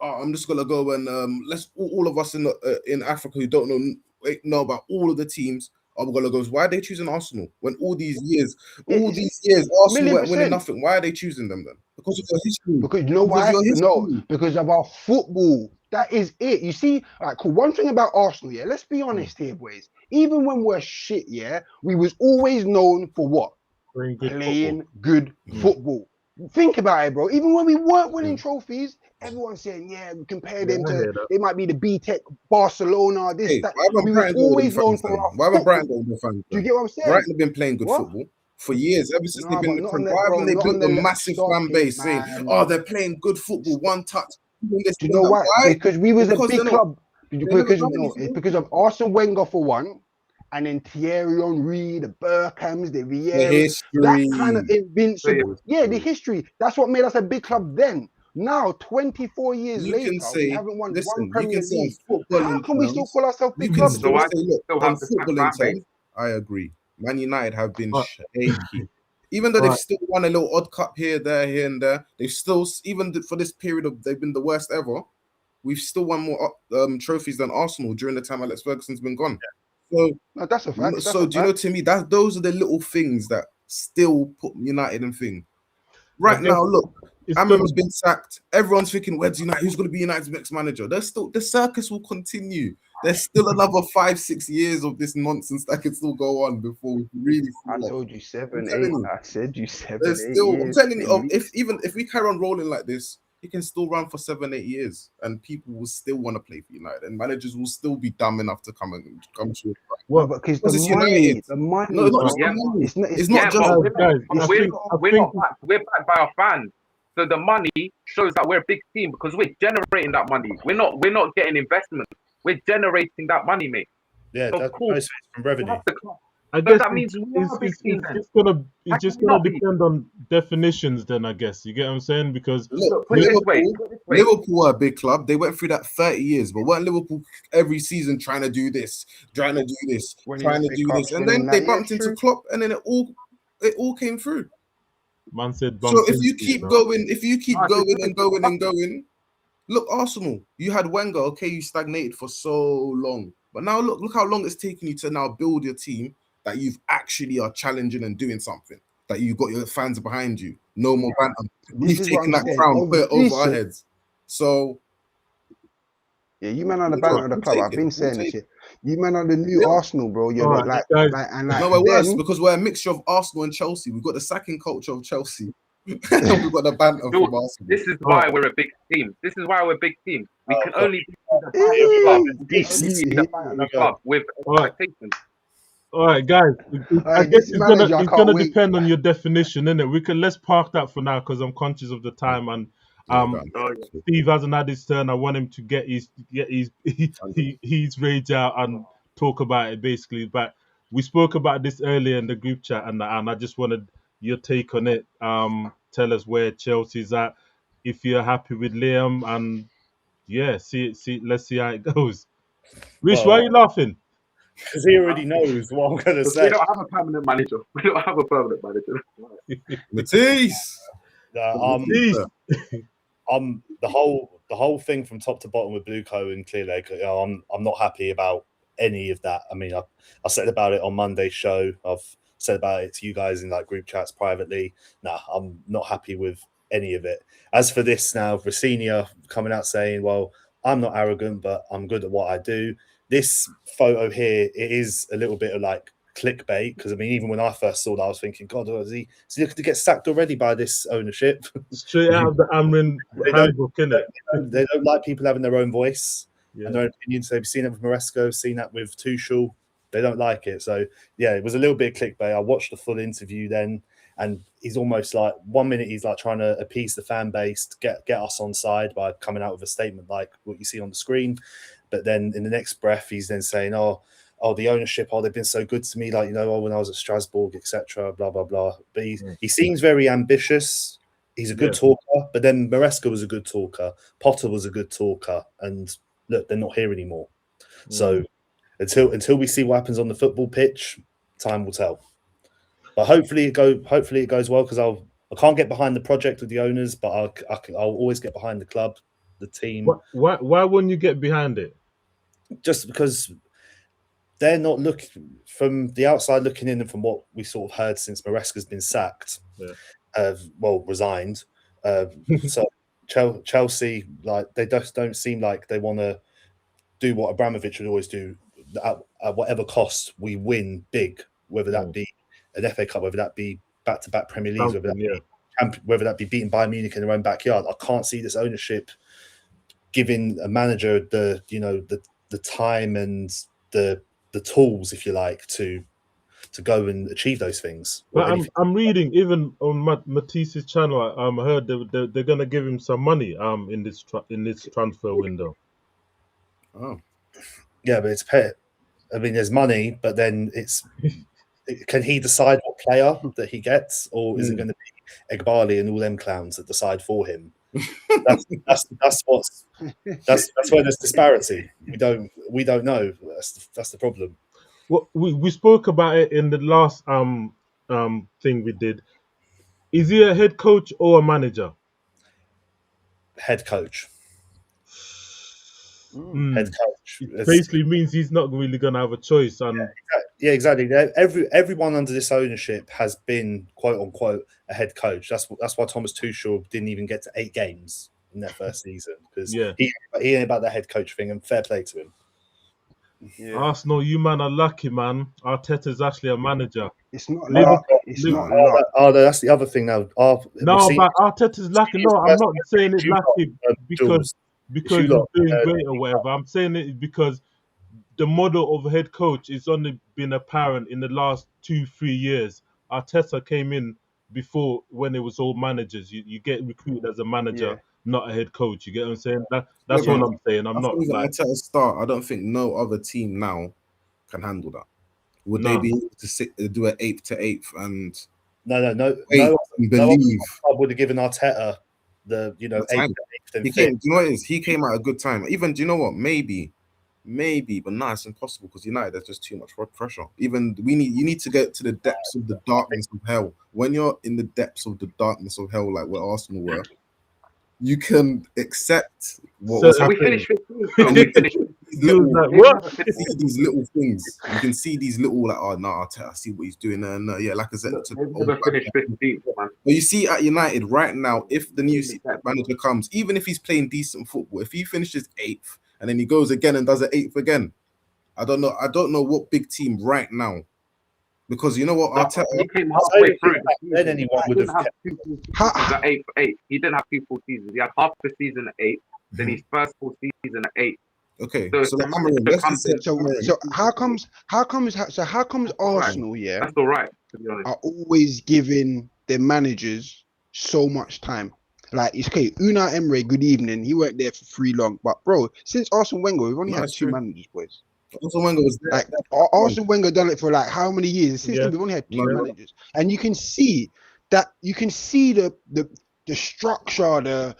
I'm just gonna go and let's all of us in Africa who don't know about all of the teams are gonna go. Why are they choosing Arsenal when all these years Yeah, Arsenal weren't winning 1,000,000%. nothing? Why are they choosing them then? Because of your history. Because you know Because of why? your No, history. because of our football. That is it. You see, like, cool. One thing about Arsenal, yeah. Let's be Hmm. honest here, boys. Even when we're shit, yeah, we was always known for what? Playing good Playing football. good football. Think about it, bro. Even when we weren't winning Mm. trophies, everyone's saying, yeah, we compare Yeah, them I to, hear that. they might be the B-Tech, Barcelona, this, Hey, that. why haven't We was Brighton got all them always known fans for then? our Why haven't Brighton football. got all them fans Do you then? get what I'm saying? Brighton have been playing good What? football for years, ever since they've Nah, been but in the not on Premier. the, Why bro, haven't they not on built a the, massive stop fan it, base saying, man. oh, they're playing good football, one touch, doing this, Do you doing know that? why? Why? Because we was a Because big club. they never Because done no, it's anything. because of Arsene Wenger for one, and then Thierry Henry, the Berkhams, the The Vieiras, that kind of history. invincible. Yeah, the history. That's what made us a big club then. Now, 24 years You can later, we say, haven't won one listen, you can Premier say on League. How footballing can we still terms, call ourselves you big can clubs, still So bro? I say, look, still on have the same footballing fan base. terms, I agree. Man United have been But shaky. Even though they've but still won a little odd cup here, and there, they've still, even for this period of, they've been the worst ever. We've still won more trophies than Arsenal during the time Alex Ferguson's been gone. So, No, that's a fact. That's so a do you know, fact. to me, that those are the little things that still put United in thing. I Right guess now, look, it's gonna Amorim's been sacked. Everyone's thinking, where's United? Who's going to be United's next manager? There's still the circus will continue. There's still another 5-6 years of this nonsense that can still go on before we really I fall off. told you I'm 7, 8. telling you, I said you 7, there's 8 still. I'm years telling at you, least. if we carry on rolling like this, it can still run for 7-8 years, and people will still want to play for United, and managers will still be dumb enough to come to it. No, what but because Because it's United. the No, money, not bro. just the Yeah, money. It's not. It's yeah, not just. but guys. I think we're not backed. We're backed by our fans. So the money shows that we're a big team because we're generating that money. We're not getting investment. We're generating that money, mate. Yeah, Of that's course, most of it's from revenue. that's the club. I So guess that means we are a big team then. How it's can just we gonna not be? depend on definitions then, I guess. You get what I'm saying? Because Look, Put it this way. Liverpool are a big club. They went through that 30 years, but weren't Liverpool every season trying to do this, winning and FA Cups, then winning they that. Yeah, bumped it's into true. Klopp, and then it all came through. man said So bumped if into, you you keep know. going, and going, look, Arsenal, you had Wenger. Okay, you stagnated for so long, but now look how long it's taken you to now build your team that you've actually are challenging and doing something. that you got your fans behind you. No more banter. This We've is what taken I'm that saying. crown, put it over our Decent. heads. So Yeah, you man are the we'll banner of the club. take I've it. been We'll saying this take shit. You man are the new Yeah. Arsenal, bro. You're All right, guys. and No, we're worse then because we're a mixture of Arsenal and Chelsea. We've got the sacking culture of Chelsea. And we've got the banter No, from Arsenal. this is why we're a big team. This is why we're a big team. We can God. only be the banner club. We can only be the Here banner we club with All right. expectations. All right, guys. I Alright, guess this manager, I it's can't gonna wait. depend on your definition, innit? Let's park that for now because I'm conscious of the time, and Yeah, go on. Oh, yeah. Steve hasn't had his turn. I want him to get his rage out and talk about it basically. But we spoke about this earlier in the group chat, and I just wanted your take on it. Tell us where Chelsea's at, if you're happy with Liam, and yeah, let's see how it goes. Rich, why are you laughing? Because he already knows what I'm going to Because say. we don't have a permanent manager. We don't have a permanent manager. Matisse. Please. The whole thing from top to bottom with Blueco and Clearlake, I'm not happy about any of that. I mean, I said about it on Monday's show. I've said about it to you guys in like group chats privately. Nah, I'm not happy with any of it. As for this now, Rosenior coming out saying, well, I'm not arrogant, but I'm good at what I do. This photo here, it is a little bit of like clickbait, because I mean, even when I first saw that, I was thinking, God, is he looking to get sacked already by this ownership? Straight out of the Amorim handbook, innit? They don't like people having their own voice Yeah. and their own opinions. They've seen it with Maresco, seen that with Tuchel. They don't like it. So yeah, it was a little bit of clickbait. I watched the full interview then, and he's almost like 1 minute he's like trying to appease the fan base, to get us on side by coming out with a statement like what you see on the screen. But then in the next breath, he's then saying, oh, the ownership, they've been so good to me, like, when I was at Strasbourg, etc., blah, blah, blah. But he seems very ambitious. He's a good talker, but then Maresca was a good talker. Potter was a good talker. And look, they're not here anymore. So until we see what happens on the football pitch, time will tell. But hopefully it goes well, because I can't get behind the project with the owners, but I'll always get behind the club, the team. Why wouldn't you get behind it? Just because they're not looking from the outside looking in, and from what we sort of heard since Maresca's been sacked, resigned. So Chelsea, like, they just don't seem like they want to do what Abramovich would always do. At whatever cost, we win big, whether that be an FA Cup, whether that be back-to-back Premier Leagues, whether that be beating Bayern Munich in their own backyard. I can't see this ownership giving a manager the time and the tools, if you like, to go and achieve those things. But I'm reading even on Matisse's channel. I heard they're gonna give him some money in this transfer window. Oh, yeah, but it's pay. I mean, there's money, but then can he decide what player that he gets, or is it going to be Egbali and all them clowns that decide for him? That's where there's disparity. We don't know. That's the problem. Well, we spoke about it in the last thing we did. Is he a head coach or a manager? Head coach. Head coach. It basically means he's not really going to have a choice. And yeah, exactly. Everyone under this ownership has been quote unquote a head coach. That's why Thomas Tuchel didn't even get to 8 games in that first season, because he ain't about that head coach thing. And fair play to him. Yeah. Arsenal, you man are lucky, man. Arteta's actually a manager. It's not luck. It's not luck. That's the other thing now. No, but Arteta's lucky. No, I'm not saying it lucky because he's doing great or whatever. I'm saying it because the model of head coach is only been apparent in the last 2-3 years. Arteta came in before, when it was all managers. You get recruited as a manager, not a head coach. You get what I'm saying? That's all I'm saying. I'm not like Arteta start. I don't think no other team now can handle that. Would they be able to do an 8th to 8th and no believe? I would have given Arteta the 8th to 8th. He came. Do you know what it is? He came at a good time. Even, do you know what? Maybe, but nah, it's impossible because United, there's just too much pressure. Even you need to get to the depths of the darkness of hell. When you're in the depths of the darkness of hell, like where Arsenal were, you can accept what was happening. We finished 15th. We finished these He was little, like, They've what? never see finished. these little things. You can see these little like, oh no, I see what he's doing, and yeah, like I said, Look, to they've never finished 15th, man. but you see at United right now, if the new Really bad. manager comes, even if he's playing decent football, if he finishes 8th and then he goes again and does an 8th again, I don't know. I don't know what big team right now, because you know what, No, Arteta. he came Say halfway if through back the then season. anyone He would didn't have have kept 2 full Ha- seasons at 8 for 8. He didn't have 2 full seasons. He had half the season at 8, then his first full season at 8. Okay, So if so the like Amorim, manager let's comes just say in, So Amorim. so how comes all right. Arsenal, yeah, That's all right, to be honest. are always giving their managers so much time? Like, it's okay, Unai Emery, good evening. He weren't there for 3 long, but bro, since Arsene Wenger, we've only No, had it's 2 true. managers, boys. Also, Wenger was there. Like, Arsene Wenger done it for like how many years? Since Yeah, then, we've only had 2 No, managers, and you can see that. You can see the structure, the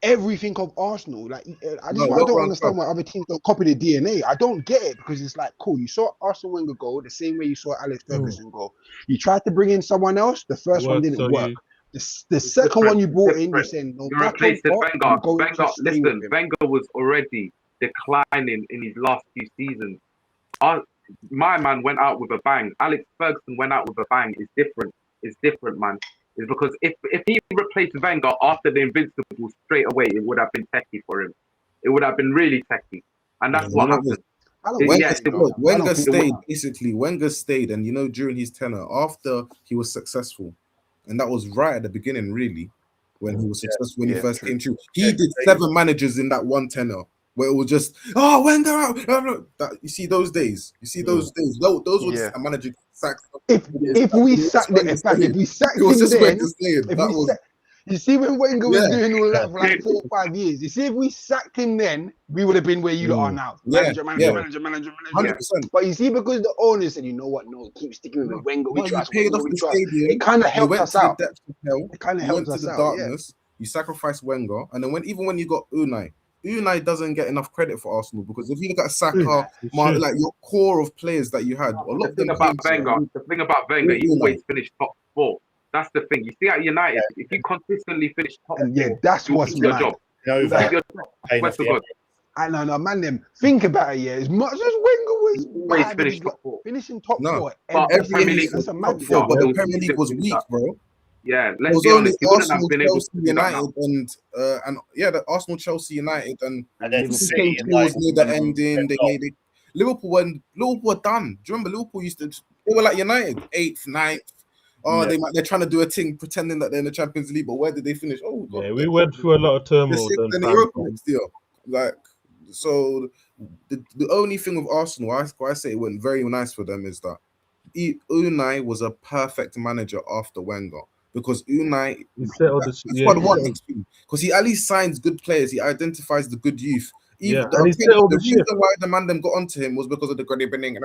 everything of Arsenal. Like, this no, is why I don't well-run club. understand why other teams don't copy the DNA. I don't get it, because it's like, cool. You saw Arsene Wenger go the same way you saw Alex Ferguson go. You tried to bring in someone else. The first one work. didn't So work. you, The It's second one different. you It's brought in, you're different. saying no You matter replaced what, Wenger. I'm going to stay with Listen, him. Wenger was already declining in his last few seasons. Our, my man went out with a bang. Alex Ferguson went out with a bang. It's different. It's different, man. It's because if he replaced Wenger after the Invincible straight away, it would have been techie for him. It would have been really techie, and Yeah, that's you what know this. happened. I don't Wenger, think Yeah, so, you it know. was. look, I don't Wenger think It was. stayed basically. Wenger stayed, and you know during his tenure, after he was successful, and that was right at the beginning, really, when he was successful when he Yeah, first true. came through. Yeah, He did 7 managers in that one tenure, where it was just Wenger out. That, you see those days. You see those days. Those were just Yeah. a manager sacked. If we sacked it, in fact, if we It sacked was him just Wenger then, staying. if That we was sack, you see when Wenger was yeah, doing all yeah. that for like 4 or 5 years. You see, if we sacked him then, we would have been where you lot are now. yeah, Manager, yeah, manager, manager, manager. 100%. But you see, because the owner said, you know what, no, keep sticking with No, it. Wenger, we no, you trust. paid Wenger, off we the trust. It stadium. kind of You helped went us to the out. depths of hell. It kind of You helped went to us the out. Yeah. darkness. You sacrificed Wenger, and then even when you got Unai, Unai doesn't get enough credit for Arsenal, because if you look at Saka, it's true. like your core of players that you had, a lot The of them thing about came Wenger, he Unai. always finished top 4. That's the thing. You see at United, if you consistently finish top And yeah, 4, that's you'll what's keep your mad. job. You'll Over keep your job. I paying swear off to the God, I know, man. Them think about it. Yeah, as much as Wenger was you always bad in finish his top 4. finishing top No, 4 But every the every year Premier he season. League That's was finished a top mad four, thing. yeah, but it the was, Premier he League couldn't was do weak, that. bro. Yeah, It let's was be only honest. He wouldn't have Arsenal, been able to Chelsea, do that now. United, and yeah, the Arsenal, Chelsea, United, and and then Liverpool. City came and towards like near the ending. They made it. Liverpool were done. Do you remember Liverpool used to? They were like United, 8th, 9th. Oh, Yeah. they're trying to do a thing, pretending that they're in the Champions League, but where did they finish? Oh God, Yeah, we went through a lot of they're turmoil 6th then in the times. Europa next year. Like, so the only thing with Arsenal, why I say it went very nice for them is that Unai was a perfect manager after Wenger, because Unai, He settled that's yeah, what I want to, because he at least signs good players. He identifies the good youth. yeah, Even and he settled the the reason ship. why the man them got onto him was because of the Granny Benning.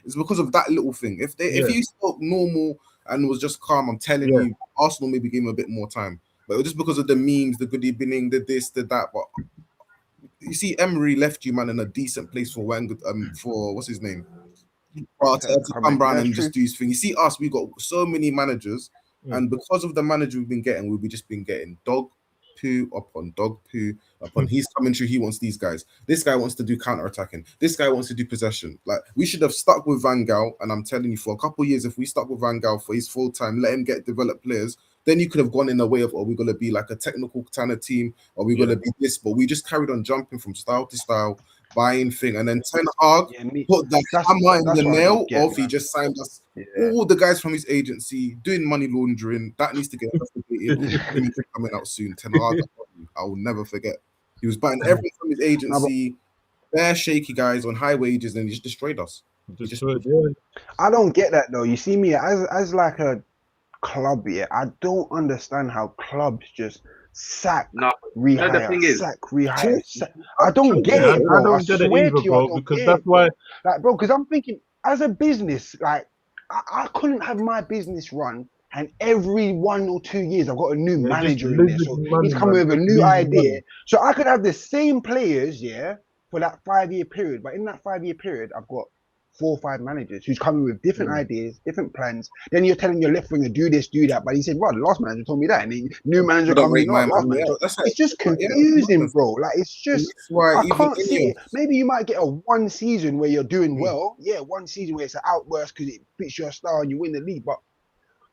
It's because of that little thing. If Yeah, he spoke normal and was just calm, I'm telling yeah. you, Arsenal maybe gave him a bit more time. But it was just because of the memes, the good evening, the this, the that. But you see, Emery left you, man, in a decent place for Wenger, for what's his name, for Arteta to Come come in. around Yeah, it's and true. just do his thing. You see us, we got so many managers, Mm. and because of the manager we've been getting, we've just been getting dog poo upon dog poo upon. He's coming through. He wants these guys. This guy wants to do counter attacking. This guy wants to do possession. Like, we should have stuck with Van Gaal. And I'm telling you, for a couple of years, if we stuck with Van Gaal for his full time, let him get developed players, then you could have gone in a way of, are we going to be like a technical kind of team? Are we going to be this? But we just carried on jumping from style to style, buying thing, and then Ten Hag Yeah, me. put the That's hammer in the what I nail don't get, of he man. just signed us. Yeah. All the guys from his agency doing money laundering, that needs to get investigated. Anything coming out soon. Ten Hag, I will never forget. He was buying everything from his No, but agency, bare shaky guys on high wages, and he just destroyed us. He just Destroyed, yeah. I don't get that though. You see me as like a club, yeah. I don't understand how clubs just sack, No, the rehire, thing is, sack, rehire. Sack. I don't get Yeah, it, I bro. I don't get it swear either, to you, I bro, don't because get that's it, bro. why Like, bro, because I'm thinking as a business, like I couldn't have my business run. And every 1 or 2 years, I've got a new they're just manager in there. So losing money, he's coming man. with a Just new losing idea. money. So I could have the same players, yeah, for that 5-year period. But in that 5-year period, I've got 4 or 5 managers who's coming with different ideas, different plans. Then you're telling your left winger do this, do that, but he said, "Well, the last manager told me that," and then new manager I don't comes rate in, my "Oh, last man. Yeah, manager." that's like, It's just yeah, confusing, bro. Like it's and just. that's why I even can't in see your it. Maybe you might get a one season where you're doing well. Yeah, one season where it's an outburst because it fits your style and you win the league. But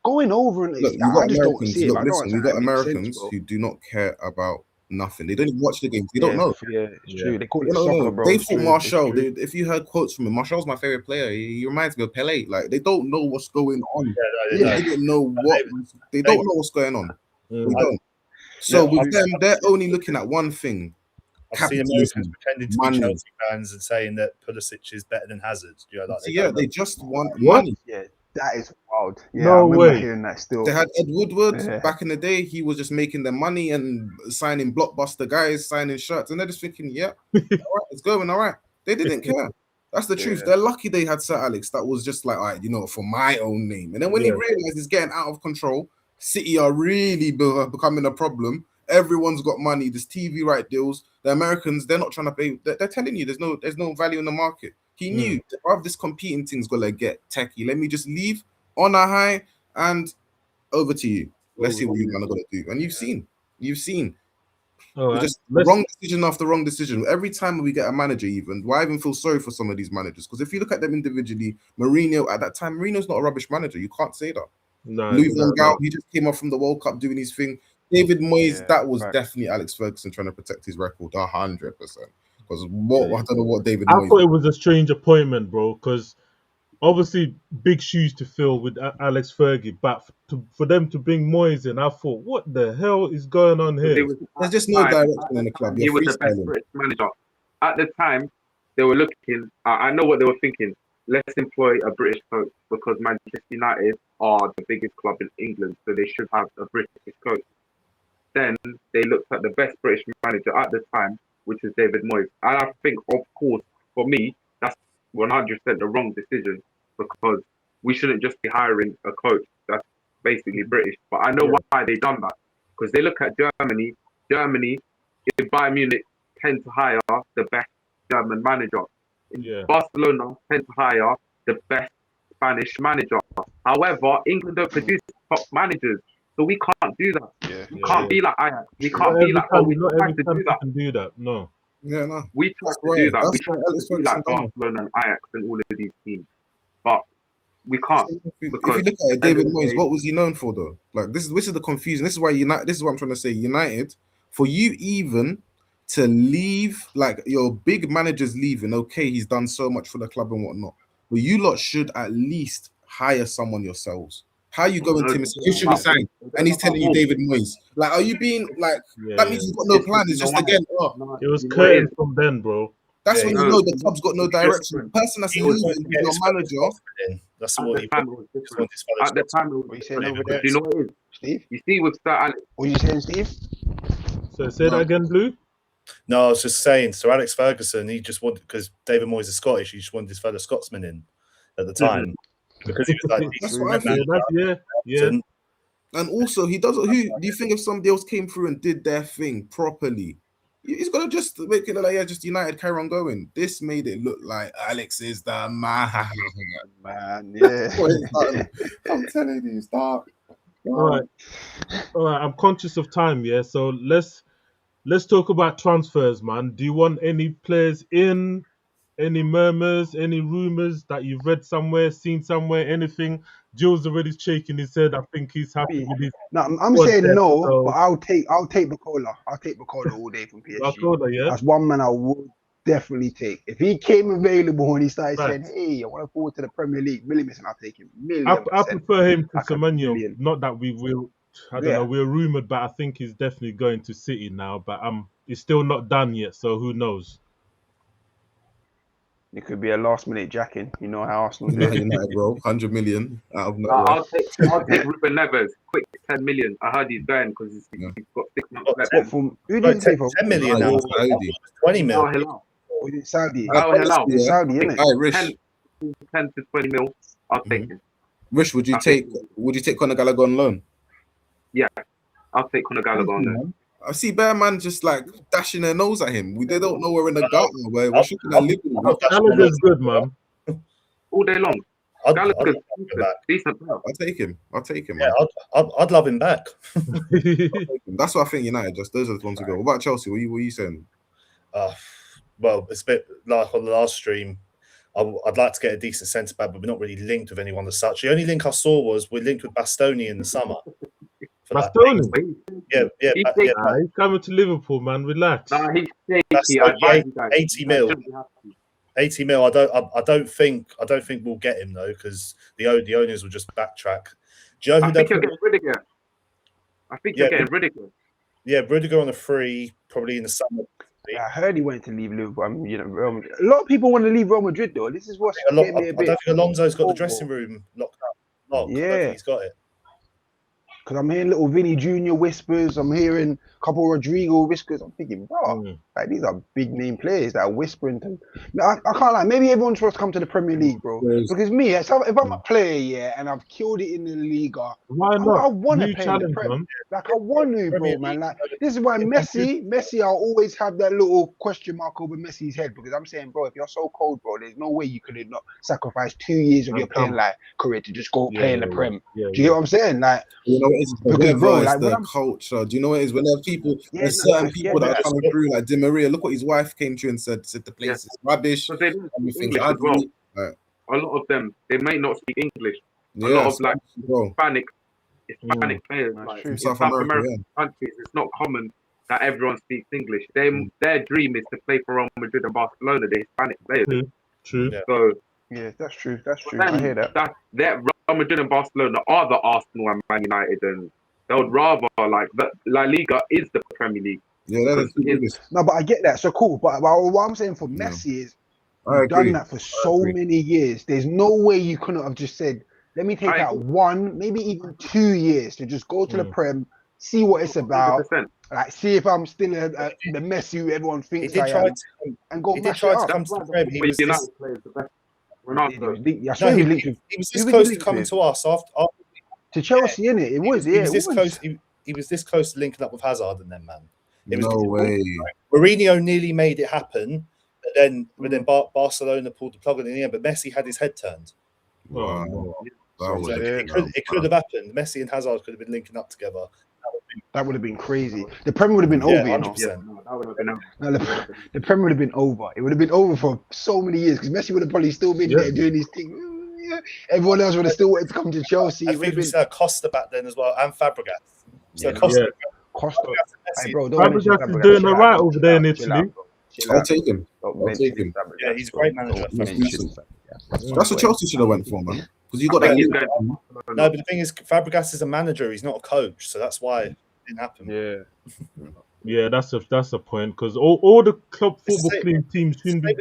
going over and look, you got I just don't Americans. see it. Look, But I don't listen, we understand how got it makes sense, Americans bro. who do not care about nothing. They don't even watch the games. They don't know. Yeah, it's Yeah. true. They call it No, soccer, bro. They It's thought true. Marshall. It's true. If you heard quotes from him, Marshall's my favorite player. He reminds me of Pele. Like they don't know what's going on. Yeah. They don't know what. They don't know what's going on. They don't. So Yeah, with them, they're only looking at one thing: I've seen Americans capitalism, pretending to be money. Chelsea fans and saying that Pulisic is better than Hazard. You know, like See, they don't know. they just want What? money. Yeah, that is wild. Yeah, No I remember way. hearing that still. They had Ed Woodward Yeah. back in the day. He was just making their money and signing blockbuster guys, signing shirts, and they're just thinking, "Yeah, all right, it's going all right." They didn't care. That's the truth. They're lucky they had Sir Alex. That was just like, all right, for my own name. And then when he Yeah. realized it's getting out of control, City are really becoming a problem. Everyone's got money. There's TV right deals. The Americans, they're not trying to pay. They're telling you there's no value in the market. He knew this competing thing's gonna get techie. Let me just leave on a high and over to you. Let's see what you're gonna do. And you've seen. All It's right. just wrong decision after wrong decision. Every time we get a manager, I even feel sorry for some of these managers because if you look at them individually, Mourinho at that time, Mourinho's not a rubbish manager. You can't say that. No, Louis van Gaal, no. he just came off from the World Cup doing his thing. David Moyes, Yeah, that was right. definitely Alex Ferguson trying to protect his record 100%. Because I don't know what David I Moyes. thought it was a strange appointment, bro, because obviously big shoes to fill with Alex Fergie, but for them to bring Moyes in, I thought, what the hell is going on here? There's just no direction in the club. He You're was the best freestyling. British manager. At the time, they were looking. I know what they were thinking. Let's employ a British coach because Manchester United are the biggest club in England, so they should have a British coach. Then they looked at the best British manager at the time, which is David Moyes. And I think, of course, for me, that's 100% the wrong decision because we shouldn't just be hiring a coach that's basically British. But I know why they done that because they look at Germany. Germany, in Bayern Munich, tend to hire the best German manager. In Barcelona, tend to hire the best Spanish manager. However, England don't produce top managers. So we can't do that. We can't be like Ajax. We can't be like, we tried to do that. Can do that. No. Yeah, no. We tried to do that. We That's why tried Alex to be like Ferguson done it. Barcelona and Ajax and all of these teams. But we can't. If you Because look at it, David end of the Moyes, day- what was he known for though? Like this is the confusion. This is why United. This is what I'm trying to say. United, for you even to leave, like your big manager's leaving. Okay, he's done so much for the club and whatnot, but you lot should at least hire someone yourselves. How you going to him? Who should we sign? And he's telling you David Moyes. Like, are you being like? That means he's got no plan. It's just again. It was curtain from then, bro. That's when you know the club's got no it's direction. The different. person that's leaving is your manager. That's At what the he time, it was just different. wanted his fellow At the Scotsmen. time, it was What you saying different. over Because there, do you know what it is? Steve? You see, with Sir Alex, What you saying, Steve? So say that again, Blue. No, I was just saying. So Alex Ferguson, he just wanted because David Moyes is Scottish. He just wanted his fellow Scotsmen in at the time because he was like, That's what I think. Yeah. And also, he doesn't. Who do you think if somebody else came through and did their thing properly? He's gonna just make it look like just United carry on going. This made it look like Alex is the man. Man, yeah. I'm telling you, stop. All right. I'm conscious of time, yeah. So let's talk about transfers, man. Do you want any players in? Any murmurs, any rumors that you've read somewhere, seen somewhere, anything? Jill's already shaking his head. I think he's happy with his. No, I'm squad saying depth, no, so- but I'll take Bacola. I'll take Bacola all day from PSG. Barcola, yeah. That's one man I would definitely take. If he came available and he started Right. saying, "Hey, I want to forward to the Premier League," million%, I'll take him. I prefer him to Like a Semenyo. million. Not that we will. I don't know. We're rumored, but I think he's definitely going to City now. But it's still not done yet, so who knows? It could be a last-minute jacking. You know how Arsenal do. United, bro, 100 million out of I'll nowhere. take Ruben Neves. Quick 10 million. I heard he's going because he's got 6 months left. What from? Who did he take for? 10 million now. Saudi. 20 mil. Al Hilal. Was it Saudi? Al Hilal. It's Saudi, isn't it? Aye, Rish. 10 to 20 mil. I'll take him. Rish, would you take Conor Gallagher on loan? Yeah, I'll take Conor Gallagher on there. I see Bear Man just like dashing their nose at him. They don't know we're in the garden. We're looking at Liverpool. Gallagher's good, man. all day long. I'd Gallagher's love him back. decent player. I'll take him, Yeah, man. I'd love him back. That's what I think United just those are the ones to go. What about Chelsea? What are you saying? Well, it's a bit like on the last stream. I'd like to get a decent centre back, but we're not really linked with anyone as such. The only link I saw was we're linked with Bastoni in the summer. Bastoni? Yeah. He's coming to Liverpool, man. Relax. Nah, he's shaky. Bastoni, 80 mil. 80 mil. I don't think we'll get him though, because the owners will just backtrack. Do you know who I think you're getting Rudiger. Yeah, Rudiger on a free, probably in the summer. I heard he went to leave Liverpool. Real Madrid. A lot of people want to leave Real Madrid though. This is what's getting me a bit. I don't think Alonso's got the dressing room locked up. Yeah. I don't think he's got it. Because I'm hearing little Vinny Jr. whispers. I'm hearing a couple of Rodrigo whispers. I'm thinking, bro, like these are big name players that are whispering to. I can't lie. Maybe everyone's supposed to come to the Premier League, bro. Because me, if I'm a player, yeah, and I've killed it in the Liga, why not? I want to play in the challenge, Premier. man. Like I want to, bro, man. Like this is why Messi, I'll always have that little question mark over Messi's head because I'm saying, bro, if you're so cold, bro, there's no way you could have not sacrificed 2 years of your playing life career to just go play in the Prem. Do you get what I'm saying? Like, you know, it's because bro, like the culture. Do you know what it is? When there are people, there's certain people that are coming through, like Di Maria. Look what his wife came through and said the place is rubbish. But they don't speak English as well. A lot of them, they may not speak English. A lot of like Hispanic players, like in South American countries, it's not common that everyone speaks English. Their dream is to play for Real Madrid and Barcelona. The Hispanic players. True. So yeah, that's true. I hear that. That Real Madrid and Barcelona are the Arsenal and Man United, and they would rather like the La Liga is the Premier League. Yeah, that is. No, but I get that. So cool. But what I'm saying for Messi is, you've done that for so many years. There's no way you couldn't have just said, let me take out 1, maybe even 2 years to just go to the Prem, see what it's about, 100%. like see if I'm still the Messi who everyone thinks I am, and go mash it up. Come to the Prem. He was United players the best. Ronaldo. He was this close to coming to us after to Chelsea, innit? It was. He was this close. He was this close to linking up with Hazard and them, man. No way. Mourinho nearly made it happen, but then Barcelona pulled the plug on it in the end. But Messi had his head turned. Wow. It could have happened. Messi and Hazard could have been linking up together. That would have been crazy. The Premier would have been over. 100%. That would have been over. No, the Premier would have been over. It would have been over for so many years because Messi would have probably still been there doing his thing. Everyone else would have still wanted to come to Chelsea. I think we saw Costa back then as well, and Fabregas. So Costa. Hey, bro, Fabregas is doing all right over there in Italy. I'll take him. Yeah, he's a great manager. That's what Chelsea should have went for, man. Because you got that. No, but the thing is, Fabregas is a manager. He's not a coach, so that's why it didn't happen. Yeah, that's a point because all the club football teams shouldn't be.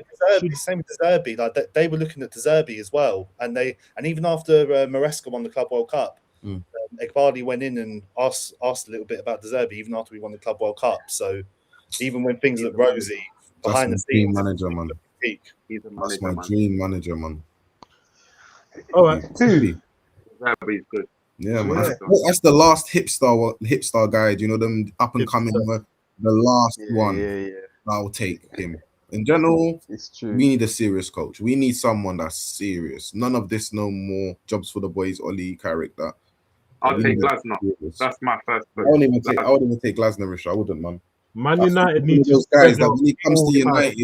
Same with De Zerbi. Like they were looking at De Zerbi as well, and even after Maresca won the Club World Cup, Egbali went in and asked a little bit about De Zerbi even after we won the Club World Cup. So even when things look rosy behind the scenes, manager, man. That's my dream manager, man. All right, He's good. Yeah, man. That's the last hipster guy. Do you know them up and coming? The last one. I'll take him. In general, it's true. We need a serious coach. We need someone that's serious. None of this no more jobs for the boys, Oli character. I'll take Glasner. That's my first. I wouldn't even take Glasner, Rich. I wouldn't, man. Man United needs those guys that when he comes to United,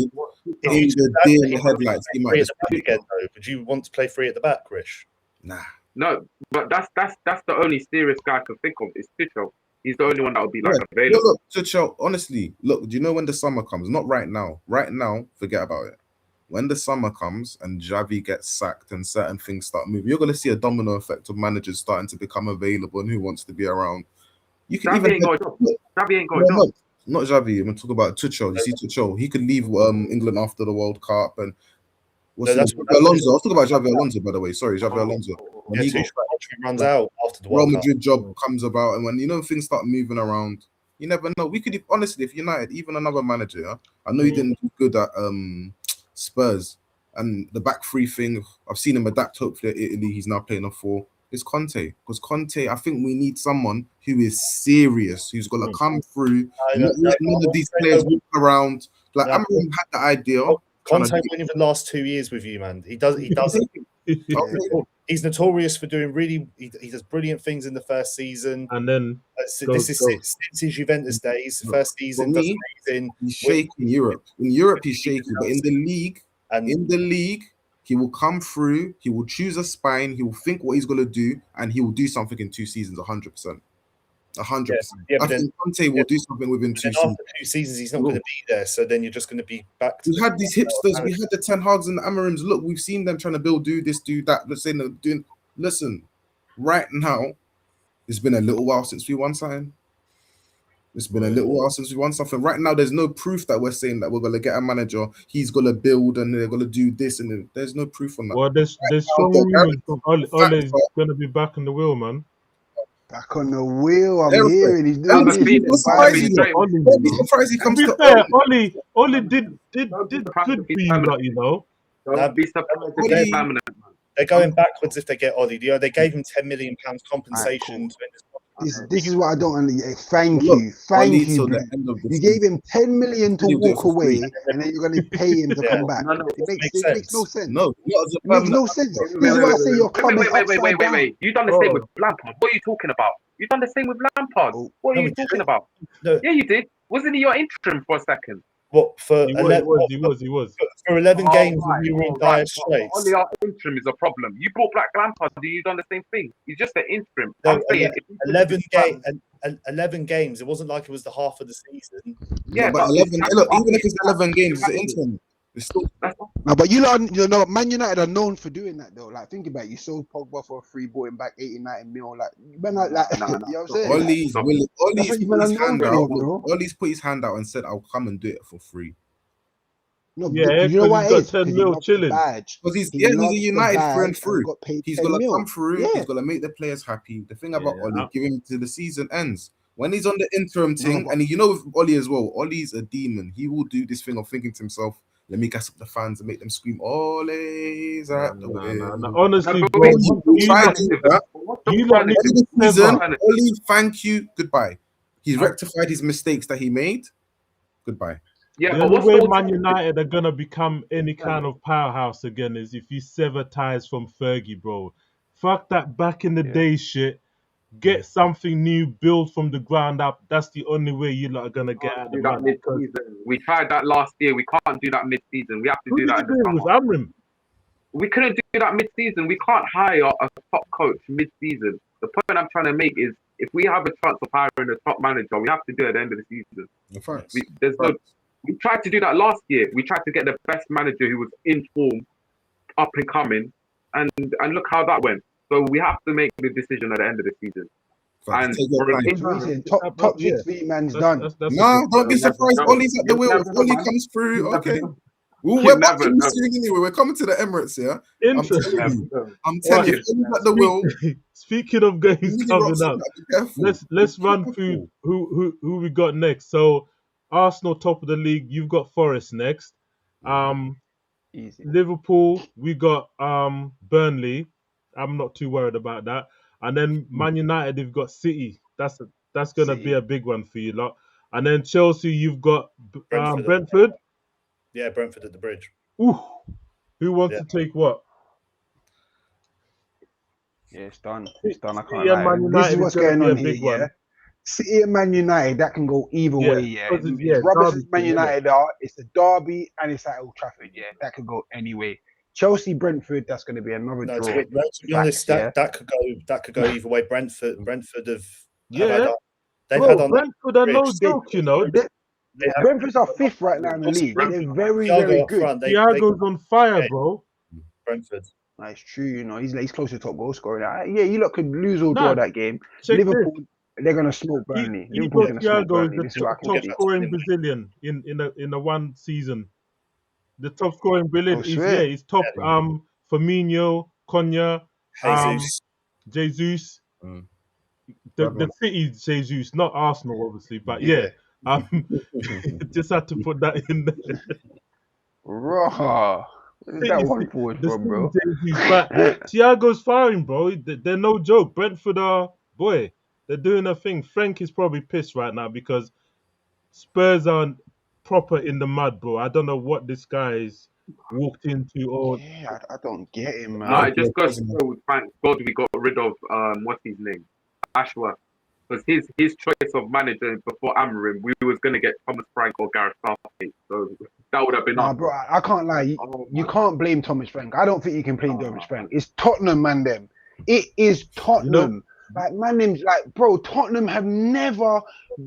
he's a deer in the headlights. He might just again though. Would you want to play free at the back, Rish? Nah. No, but that's the only serious guy I can think of is Tuchel. He's the only one that would be like available. Look, Tuchel, honestly, look, do you know when the summer comes? Not right now. Right now, forget about it. When the summer comes and Xavi gets sacked and certain things start moving, you're going to see a domino effect of managers starting to become available and who wants to be around. You can Xavi ain't got a job. Xavi ain't got a job. Not Xavi. I'm talking about Tuchel. You see Tuchel, he could leave England after the World Cup and Alonso. I was talking about Xavi Alonso, by the way. Sorry, Xavi Alonso. When he runs out after the World Real Madrid job comes about, and when things start moving around, you never know. We could honestly, if United, even another manager, I know he didn't do good at Spurs and the back three thing. I've seen him adapt. Hopefully, at Italy, he's now playing a 4. It's Conte, because Conte, I think we need someone who is serious, who's gonna come through. None of these players walk around. Like Amorim had the idea. Conte won't even last 2 years with you, man. He doesn't He's notorious for doing he does brilliant things in the first season. And then This is it. Since his Juventus days, first season For does me, amazing. he's shaky in Europe. In Europe, he's shaky, but in the league, he will come through. He will choose a spine. He will think what he's gonna do, and he will do something in 2 seasons. 100%. 100%. Yeah, I but think Conte will do something within 2 then seasons. after 2 seasons, he's not going to be there. So then you're just going to be back to. We had these hipsters. We had the Ten Hags and the Amorims. Look, we've seen them trying to do this, do that. Let's say they're doing. Listen, right now, it's been a little while since we won something. It's been a little while since we won something. Right now, there's no proof that we're saying that we're going to get a manager. He's going to build and they're going to do this. And there's no proof on that. Well, there's strong rumors Ole's going to be back in the wheel, man. Back on the wheel, I'm Everything. hearing he's doing Don't be surprised he comes To be to fair, Ole did good for you lot, you know. Don't be surprised if he's permanent. They're going backwards if they get Ollie. You know, they gave him £10 million compensation. This is what I don't understand. Thank you. You gave him 10 million to walk away, and then you're going to pay him to come back. It makes no sense. No, it makes no sense. This is why I say you're coming upside down. Wait. You done the same with Lampard. What are you talking about? You done the same with Lampard. What are you talking about? No. Yeah, you did. Wasn't he your interim for a second? What for? He 11, was. For 11 games, you were in dire straits. Only our interim is a problem. You brought back Lampard. You done the same thing. He's just an interim. No, I'm saying 11 games. It wasn't like it was the half of the season. Yeah, but 11. Look, even if it's 11 games, it's an interim. It's still. No, but you know, Man United are known for doing that though. Like, think about it. You sold Pogba for a free, bought him back 80, 90 mil. Like, you know what I'm saying? Ollie's put his hand out and said, "I'll come and do it for free." No, yeah, you know what it is? 10 mil chilling. Because he's a United through and through. He's gonna come through. Yeah. He's gonna make the players happy. The thing about Ollie, give him till the season ends. When he's on the interim thing, and you know with Ollie as well, Ollie's a demon. He will do this thing of thinking to himself, let me gas up the fans and make them scream, Ole's at the way. Honestly, Ollie, thank you, goodbye. He's rectified his mistakes that he made. Goodbye. Yeah, the only way Man United are gonna become any kind of powerhouse again is if you sever ties from Fergie, bro. Fuck that back in the day shit. Get something new, build from the ground up. That's the only way you lot are gonna get out of the mid-season. We tried that last year. We can't do that mid-season. We have to do that in the summer. With Amorim? We couldn't do that mid-season. We can't hire a top coach mid-season. The point I'm trying to make is if we have a chance of hiring a top manager, we have to do it at the end of the season. We tried to do that last year. We tried to get the best manager who was in form, up and coming, and look how that went. So we have to make the decision at the end of the season. And top 6 man's done. No, don't be surprised. Ollie's at the wheel. If Ollie comes through, okay. We're watching soon anyway. We're coming to the Emirates here. I'm telling you, Ollie's at the wheel. Speaking of games coming up, let's run through who we got next. So Arsenal top of the league. You've got Forest next. Easy. Liverpool. We got Burnley. I'm not too worried about that. And then Man United, they've got City. That's gonna be a big one for you lot. And then Chelsea, you've got Brentford. Yeah, Brentford at the bridge. Ooh, who wants to take what? Yeah, it's done. It's done. I can't lie. This is what's going on here. Yeah, City and Man United, that can go either way. Yeah, rubbish as Man United are. It's the derby and it's at Old Trafford. Yeah, that could go any way. Chelsea, Brentford, that's going to be another draw. To be honest, that could go either way. Brentford have Brentford are no joke, you know. Brentford are 5th right now in the league. They're very, very good. Thiago's on fire, bro. Brentford. That's true, you know. He's close to top goal scorer. Yeah, you lot could lose or draw that game. Liverpool, they're going to smoke Burnley. Liverpool's going to smoke Burnley. This is the top scoring Brazilian in the one season. The top scoring Brazilian he's top. Firmino, Konya, Jesus. The City Jesus, not Arsenal, obviously, but just had to put that in there. Raw. That one forward from, bro. But Thiago's firing, bro. They're no joke. Brentford they're doing a thing. Frank is probably pissed right now because Spurs aren't proper in the mud, bro. I don't know what this guy is walked into, or Yeah, I don't get him, No, Nah, man. it just yeah, goes to show, thank God we got rid of what's his name, Ashworth, because his choice of manager before Amorim, we was gonna get Thomas Frank or Gareth Southgate, so that would have been Nah, us. bro, I can't lie. Oh You my can't blame Thomas Frank. I don't think you can blame Thomas God. Frank. It's Tottenham, man. Them. It is you know, Tottenham. Like, man, them's like, bro. Tottenham have never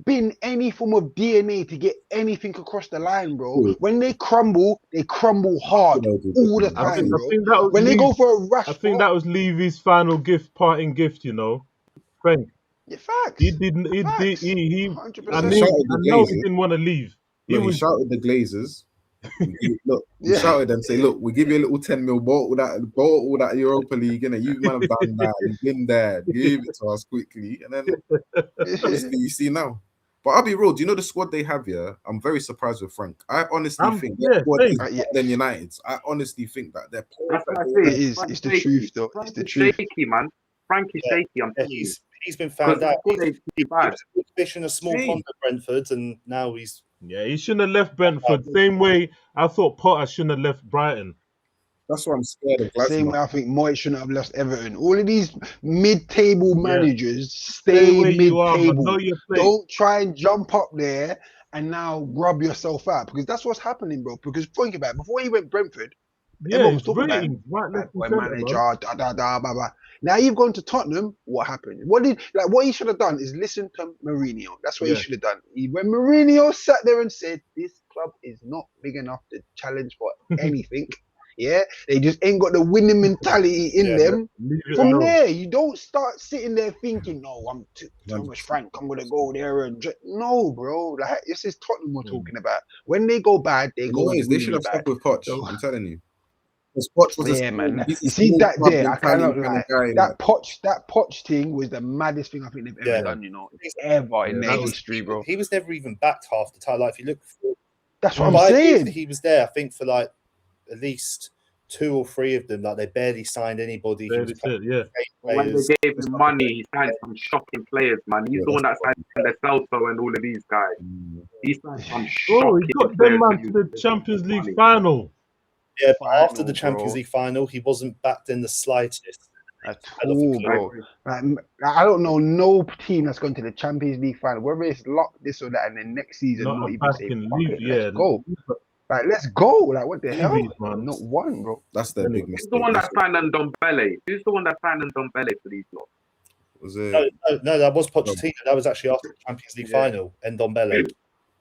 been any form of DNA to get anything across the line, bro. Good. When they crumble You hard know, dude, all the I time, think nothing. I bro. think that was When they Levy. go for a I rash think that was Levy's final gift, parting gift. You know, Frank. yeah, He facts, didn't. facts, He 100%. shouted I the know he Glazers. didn't want to leave. He Look, he was. shouted the Glazers. Look, he Yeah, shouted them, say, look, we give you a little 10 mil bottle that Europa League, innit? You man have done that. You've been there. Give it to us quickly. And then honestly, you see now. But I'll be real, do you know the squad they have here? I'm very surprised with Frank. I honestly think their Yeah, squad is same. yeah. better than United's. I honestly think that they're players That's what I that say. It is. Frank It's the shaky. truth, though. It's Frank the is truth. shaky, man. Frank is Yeah, shaky. I'm yeah, telling you, he's been because found the out. squad ain't He too bad. was a big fish in a small See? pond at Brentford, and now he's Yeah, he shouldn't have left Brentford. Same way I thought Potter shouldn't have left Brighton. That's why I'm scared of Same Glasner. way I think Moyes shouldn't have lost Everton. All of these mid-table Yeah. managers Stay stay where you are, man. mid-table. Know your place. Don't try and jump up there and now grub yourself out, because that's what's happening, bro. Because think about it, before he went Brentford, Yeah, everyone was it's talking about him. ratings right Bad left and boy centre, manager, man. blah blah. Now you've gone to Tottenham. What happened? What he should have done is listen to Mourinho. That's what he Yeah. should have done. When Mourinho sat there and said, "This club is not big enough to challenge for anything," yeah, they just ain't got the winning mentality in Yeah. them. Leave it From alone. there, you don't start sitting there thinking, "No, I'm Thomas Frank. I'm gonna go there and no, bro. Like, this is Tottenham we're talking about. When they go bad, they You know go what it is? They should really have bad. stuck with Poch. So I'm telling you. Because Poch was yeah, man. he's a You see small that club there? I mentality cannot kind lie. of guy. That Poch thing was the maddest thing I think they've ever Yeah. done. Ever in Yeah, their that was- history, bro. he was never even backed half the time. Like if you look for That's what I'm 5 years saying. that he was there, I think for like at least 2 or 3 of them, like they barely signed anybody. He was That's it, yeah. When they gave him money, he signed some shocking players, man. He's Yeah, the one that that's signed the Celso and all of these guys. He signed some Oh, he shocking got them players. man when to he the was Champions getting League money. final. Yeah, but after the Final, Champions bro. League final, he wasn't backed in the slightest. At I don't think all, so. bro. Like, I don't know no team that's gone to the Champions League final, whether it's luck, this or that, and then next season Not not a even say, backing fuck leave, it, yeah. let's go. Like, let's go. Like, what the hell? Levy's, man. Not one, bro. That's their big Anyway. mistake. Who's the one that signed Ndombele? Who's the one that signed Ndombele for these lot? Was it? No, that was Pochettino. That was actually after the Champions League Yeah. final, Ndombele.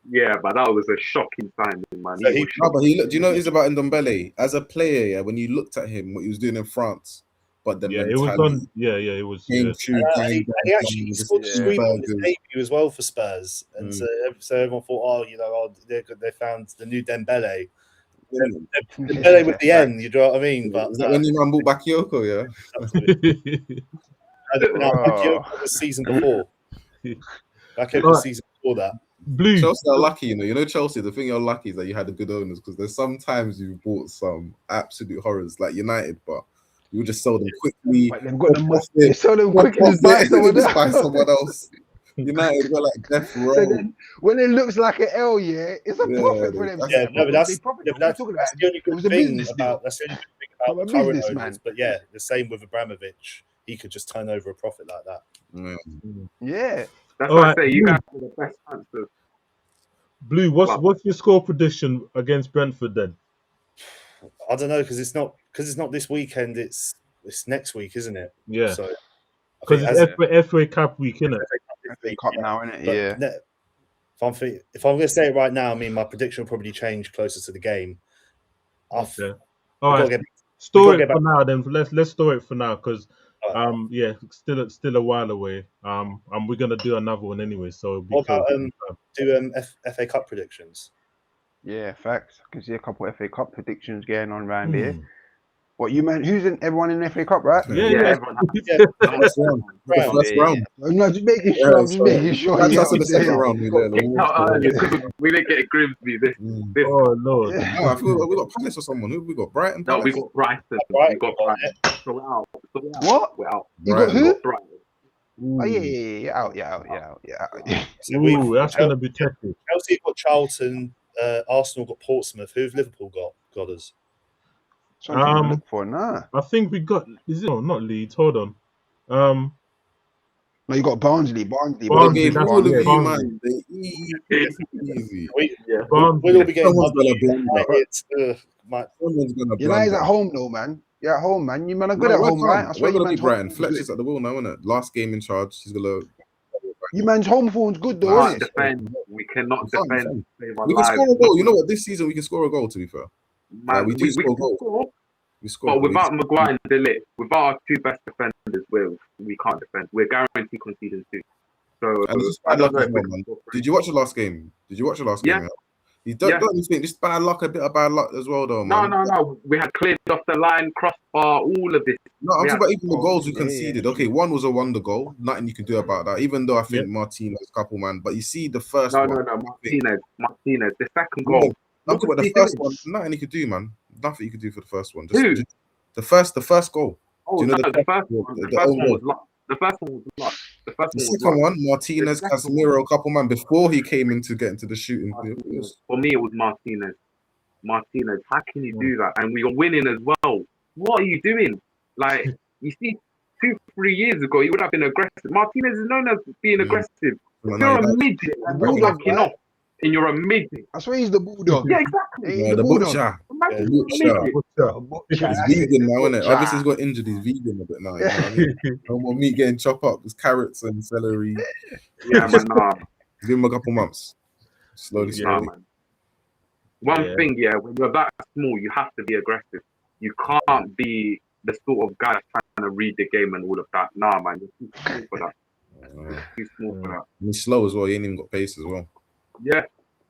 Yeah, but that was a shocking signing, man. So He he- was No, shocking. but he looked. Do you know what it is about Ndombele as a player? Yeah, when you looked at him, what he was doing in France, but the Yeah, it was mentality on. Yeah, it was. came Yeah. true. And he actually scored the screamer on his debut as well for Spurs, and so everyone thought, they found the new Dembele. Dembele with the end, you know what I mean? But Is that when you man brought back Yoko? Yeah. Bakayoko was season before. Bakayoko was season before that. Blue. Chelsea are lucky, you know. Chelsea. The thing you're lucky is that you had the good owners, because there's sometimes you bought some absolute horrors like United, but you would just sell them quickly. But they've got the money. They sell them quickly and buy someone else. United were like death row. So then, when it looks like an L, yeah, it's a Yeah, profit for them. that's- Yeah, no, but that's They profit. yeah, What but we're that's, talking that's about. the only It good was a thing business deal. about that's the only good thing I'm about a the current businessman. owners. But yeah, the same with Abramovich. He could just turn over a profit like that. Yeah. That's All what right, I say. You Blue. guys are the best transfers. Blue, what's your score prediction against Brentford then? I don't know because it's not this weekend. It's next week, isn't it? Yeah, So because it's FA Cup week, isn't it? FA Cup now, innit? But Yeah. if I'm going to say it right now, I mean my prediction will probably change closer to the game. Okay. All right. Get, store it for now then. Let's store it for now because right. yeah, still a while away. And we're gonna do another one anyway. So what about do FA Cup predictions? Yeah, facts. I can see a couple of FA Cup predictions going on around here. What you meant? Who's in? Everyone in FA Cup, right? Yeah. Everyone has The first round. No, just making sure. I'm just making sure. That's Yeah, us in the second round. We got kicked out early because we didn't get Grimsby. This Oh Lord. No, I feel we got Palace or someone. Who have we got? Brighton. No, we Palace? got Brighton. We got Brighton. So we're out. What? We're out. You got who? Brighton. Oh yeah. Out. So Ooh, that's gonna be technical. Chelsea got Charlton. Arsenal got Portsmouth. Who've Liverpool got? Got us. Something to Um, look for. Nah. I think we got. Is it? No, not Leeds. Hold on. Um, No, you got Barnsley. Barnsley. Bro, Barnsley. gave Barnsley. That's all it. of Yeah, Barnsley. you, Barnsley. man. Easy. We, we'll all Barnsley. be getting Someone's gonna blunder. Someone's gonna United's at blunder. home though, man. You're at home, man. You man are good No, at we're home, right? calm. I swear We're you gonna beat man's home Brighton. form's Fletcher's good. at the wheel now, isn't it? Last game in charge. He's gonna. You man's home form's good though, Nah, isn't Can't it? defend. We cannot we can't defend. defend. Save our We can lives. score a goal. You know what? This season we can score a goal. To be fair, Man, we do we score can goals. score, We score, but we without just- Maguire and De Ligt, without our two best defenders, we can't defend. We're guaranteed conceding two. So And it's just I bad don't luck know as if we well, can man. score three. Did you watch the last game? Yeah. You Yeah. don't you think this bad luck, a bit of bad luck as well, though, man? No. We had cleared off the line, crossbar, all of this. No, I'm We talking had- about even the goals we yeah, conceded. yeah. Okay, one was a wonder goal. Nothing you can do about that. Even though I think Martinez couple, man. But you see the first No, one. Martinez. The second No, goal. I'm talking about the What was first he one. doing? Nothing you could do, man. Nothing you could do for the first one. Who? Just the first goal. Oh, Do you know no, the the first one. The first own one goal? was luck. The first one was luck. The first The one was second luck. one, Martinez, The second Casemiro, couple, man. Before he came in to get into the shooting. Martinez. For me, it was Martinez. Martinez, how can you do that? And we are winning as well. What are you doing? Like, you see, 2-3 years ago, you would have been aggressive. Martinez is known as being aggressive. No, If no, you're he a does. midget and The you're bulldog, backing right? off, and you're a midget. I swear he's the bulldog. Yeah, exactly. Ain't he Yeah, the the bulldog? butcher. Imagine Yeah, you're a midget. He's That's it, vegan the now, isn't it? butcher. Obviously, he's got injured. He's vegan a bit now. You know what I mean? No more meat getting chopped up. There's carrots and celery. Yeah, man, nah. Give him a couple months. Slowly. Nah, man. One Yeah. thing, when you're that small, you have to be aggressive. You can't be the sort of guy that's trying to read the game and all of that. Nah, man, you're too small for that. Too small for that. And he's slow as well. He ain't even got pace as well. Yeah.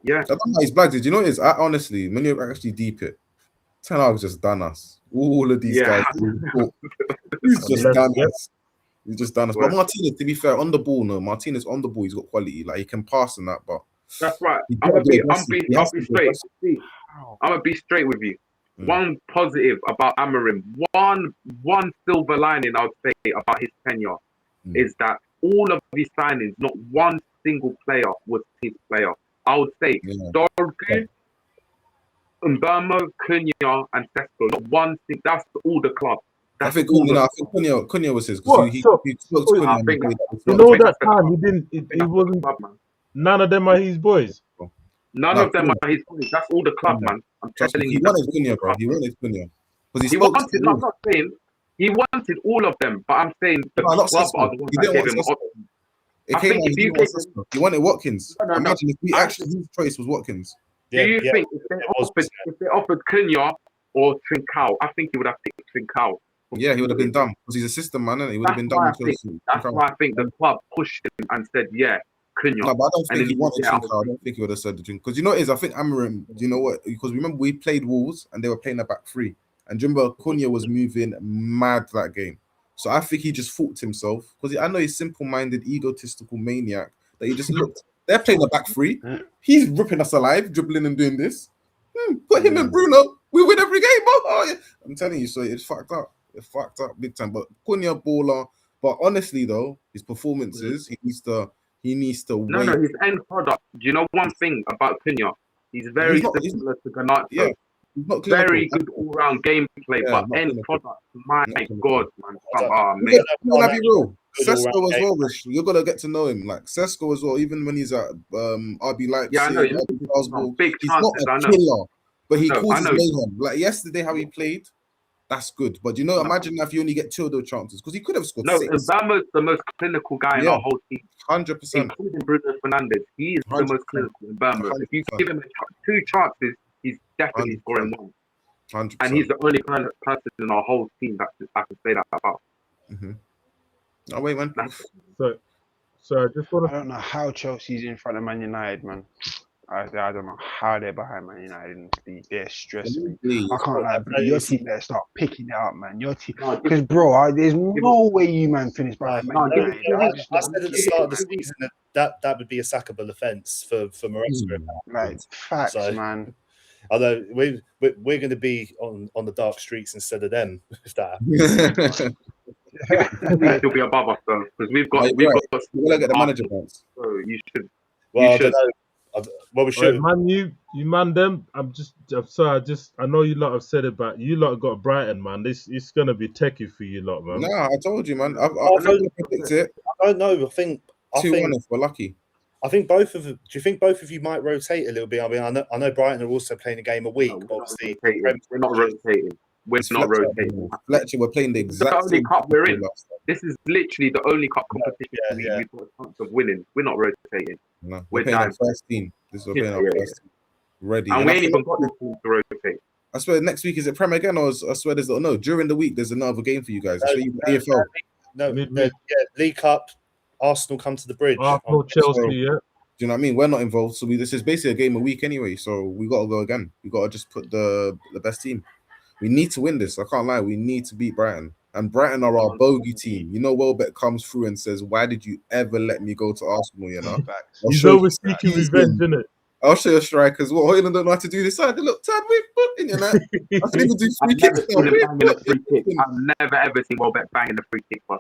I don't know how he's black. Did you know what it is? Honestly, when you actually deep it, Ten Hag's just done us. All of these guys. He's just done us. He's just done us. But Martinez, to be fair, on the ball, Martinez on the ball, he's got quality. Like he can pass and that, but That's right. He I'm gonna gotta be be aggressive. I'll be straight. See, I'm gonna be straight with you. One positive about Amorim, one silver lining I would say about his tenure is that all of these signings, not one single player was his player. I would say Dorgu, Mbamo, Cunha, and Sesko. Not one thing. That's all the club. I think Cunha was his What? because he So- spoke to Cunha. I think In all that time, he didn't. It wasn't. club, man. None of them are his boys. None of them are his boys. That's all the club, man. I'm Trust me, telling he you. wanted Cunha, bro. He wanted Cunha because He wanted. No, I'm not saying he wanted all of them, but I'm saying the No, not club Sesko. are the ones He that didn't gave want him Sesko. options. It I came think out. if He you didn't want gave him- Sesko. He wanted Watkins. No. Imagine if he I- actually his choice was Watkins. Do you think if they offered Cunha or Trincao, I think he would have picked Trincao. Yeah, he would have been dumb because he's a system man, and he would have been dumb. That's why I think the club pushed him and said, "Yeah, Cunha." No, but I don't And think then he wanted yeah, Trincao. I don't think he would have said the drink because you know what it is. I think Amorim. Do you know what? Because remember we played Wolves and they were playing a back three, and do you remember Cunha was moving mad that game. So I think he just thought to himself because I know he's simple-minded, egotistical maniac that he just looked. They're playing a back three. He's ripping us alive, dribbling and doing this. Put him and Bruno. We win every game. Oh, yeah. I'm telling you, so it's fucked up. It's fucked up big time. But Cunha baller. But honestly, though, his performances, he needs to No, wait. his end product. Do you know one thing about Cunha? He's very similar to Garnacho. Yeah, he's not very clinical. good all-round gameplay, Yeah, but not end clinical. product, my Not clinical. God, man. You're gonna be real. Good Sesko all-round as game. well, Rich. You're gonna get to know him. Like Sesko as well, even when he's at RB Leipzig, Yeah, I know. RB Salzburg, Big he's chances, not I a know. killer, but he I know. causes mayhem. Like yesterday, how he played, that's good. But you know, No. imagine if you only get 2 of those chances because he could have scored No, 6. Mbama's the most clinical guy in our whole team, 100%. including Bruno Fernandes. He is the 100%. most clinical in Mbama. If you give him 2 chances, he's definitely 100%. scoring 1. 100%. And he's the only person in our whole team that I can say that about. Oh wait, man. So I just want I don't know how Chelsea's in front of Man United, man. I don't know how they're behind Man United in the league. They're stressing me. I can't lie, bro. Your team better start picking it up, man. Your team, because bro, there's no way you man finish behind Man United. I said at the start of the season that would be a sackable offence for Maresca. Like facts, So- man. Although we're going to be on the dark streets instead of them if that happens. He'll be above us though, because we've got We're gonna get the manager bounce. So you should. Well, I should. don't know. Well, we All right, should. man, you man them. I'm sorry. I know you lot have said it, but you lot got Brighton, man. It's gonna be techie for you lot, man. Nah, I told you, man. I I'm not don't, gonna predict it. I don't know. I 2-1 think if we're lucky. I think both of them. Do you think both of you might rotate a little bit? I mean, I know Brighton are also playing a game a week. No, But obviously, we're not rotating. We're It's not Fletcher. rotating. Fletcher, we're playing the This is the exact only same cup we're team in. last time. This is literally the only cup competition yeah. we've got a chance of winning. We're not rotating. No, We're we're playing our dying. first team. We're playing our first team. Ready. And And we I ain't feel even got this team to rotate. I swear next week is it Prem again, or I swear there's no during the week there's another game for you guys. I swear you EFL. No, Midweek. League Cup. Arsenal come to the bridge. Arsenal, Chelsea, yeah. Do you know what I mean? We're not involved, so this is basically a game a week anyway. So we got to go again. We got to just put the best team. We need to win this. I can't lie. We need to beat Brighton, and Brighton are our bogey team. You know, Welbeck comes through and says, "Why did you ever let me go to Arsenal?" You know, Facts. I'll He's show always you- seeking revenge, isn't it? I'll show you strikers. What Hoyland don't know how to do this side. Look, Tad, we put in your night. I can even do I've free never kicks. seen him now. banging a free kick. I've never ever seen Welbeck banging a free kick, but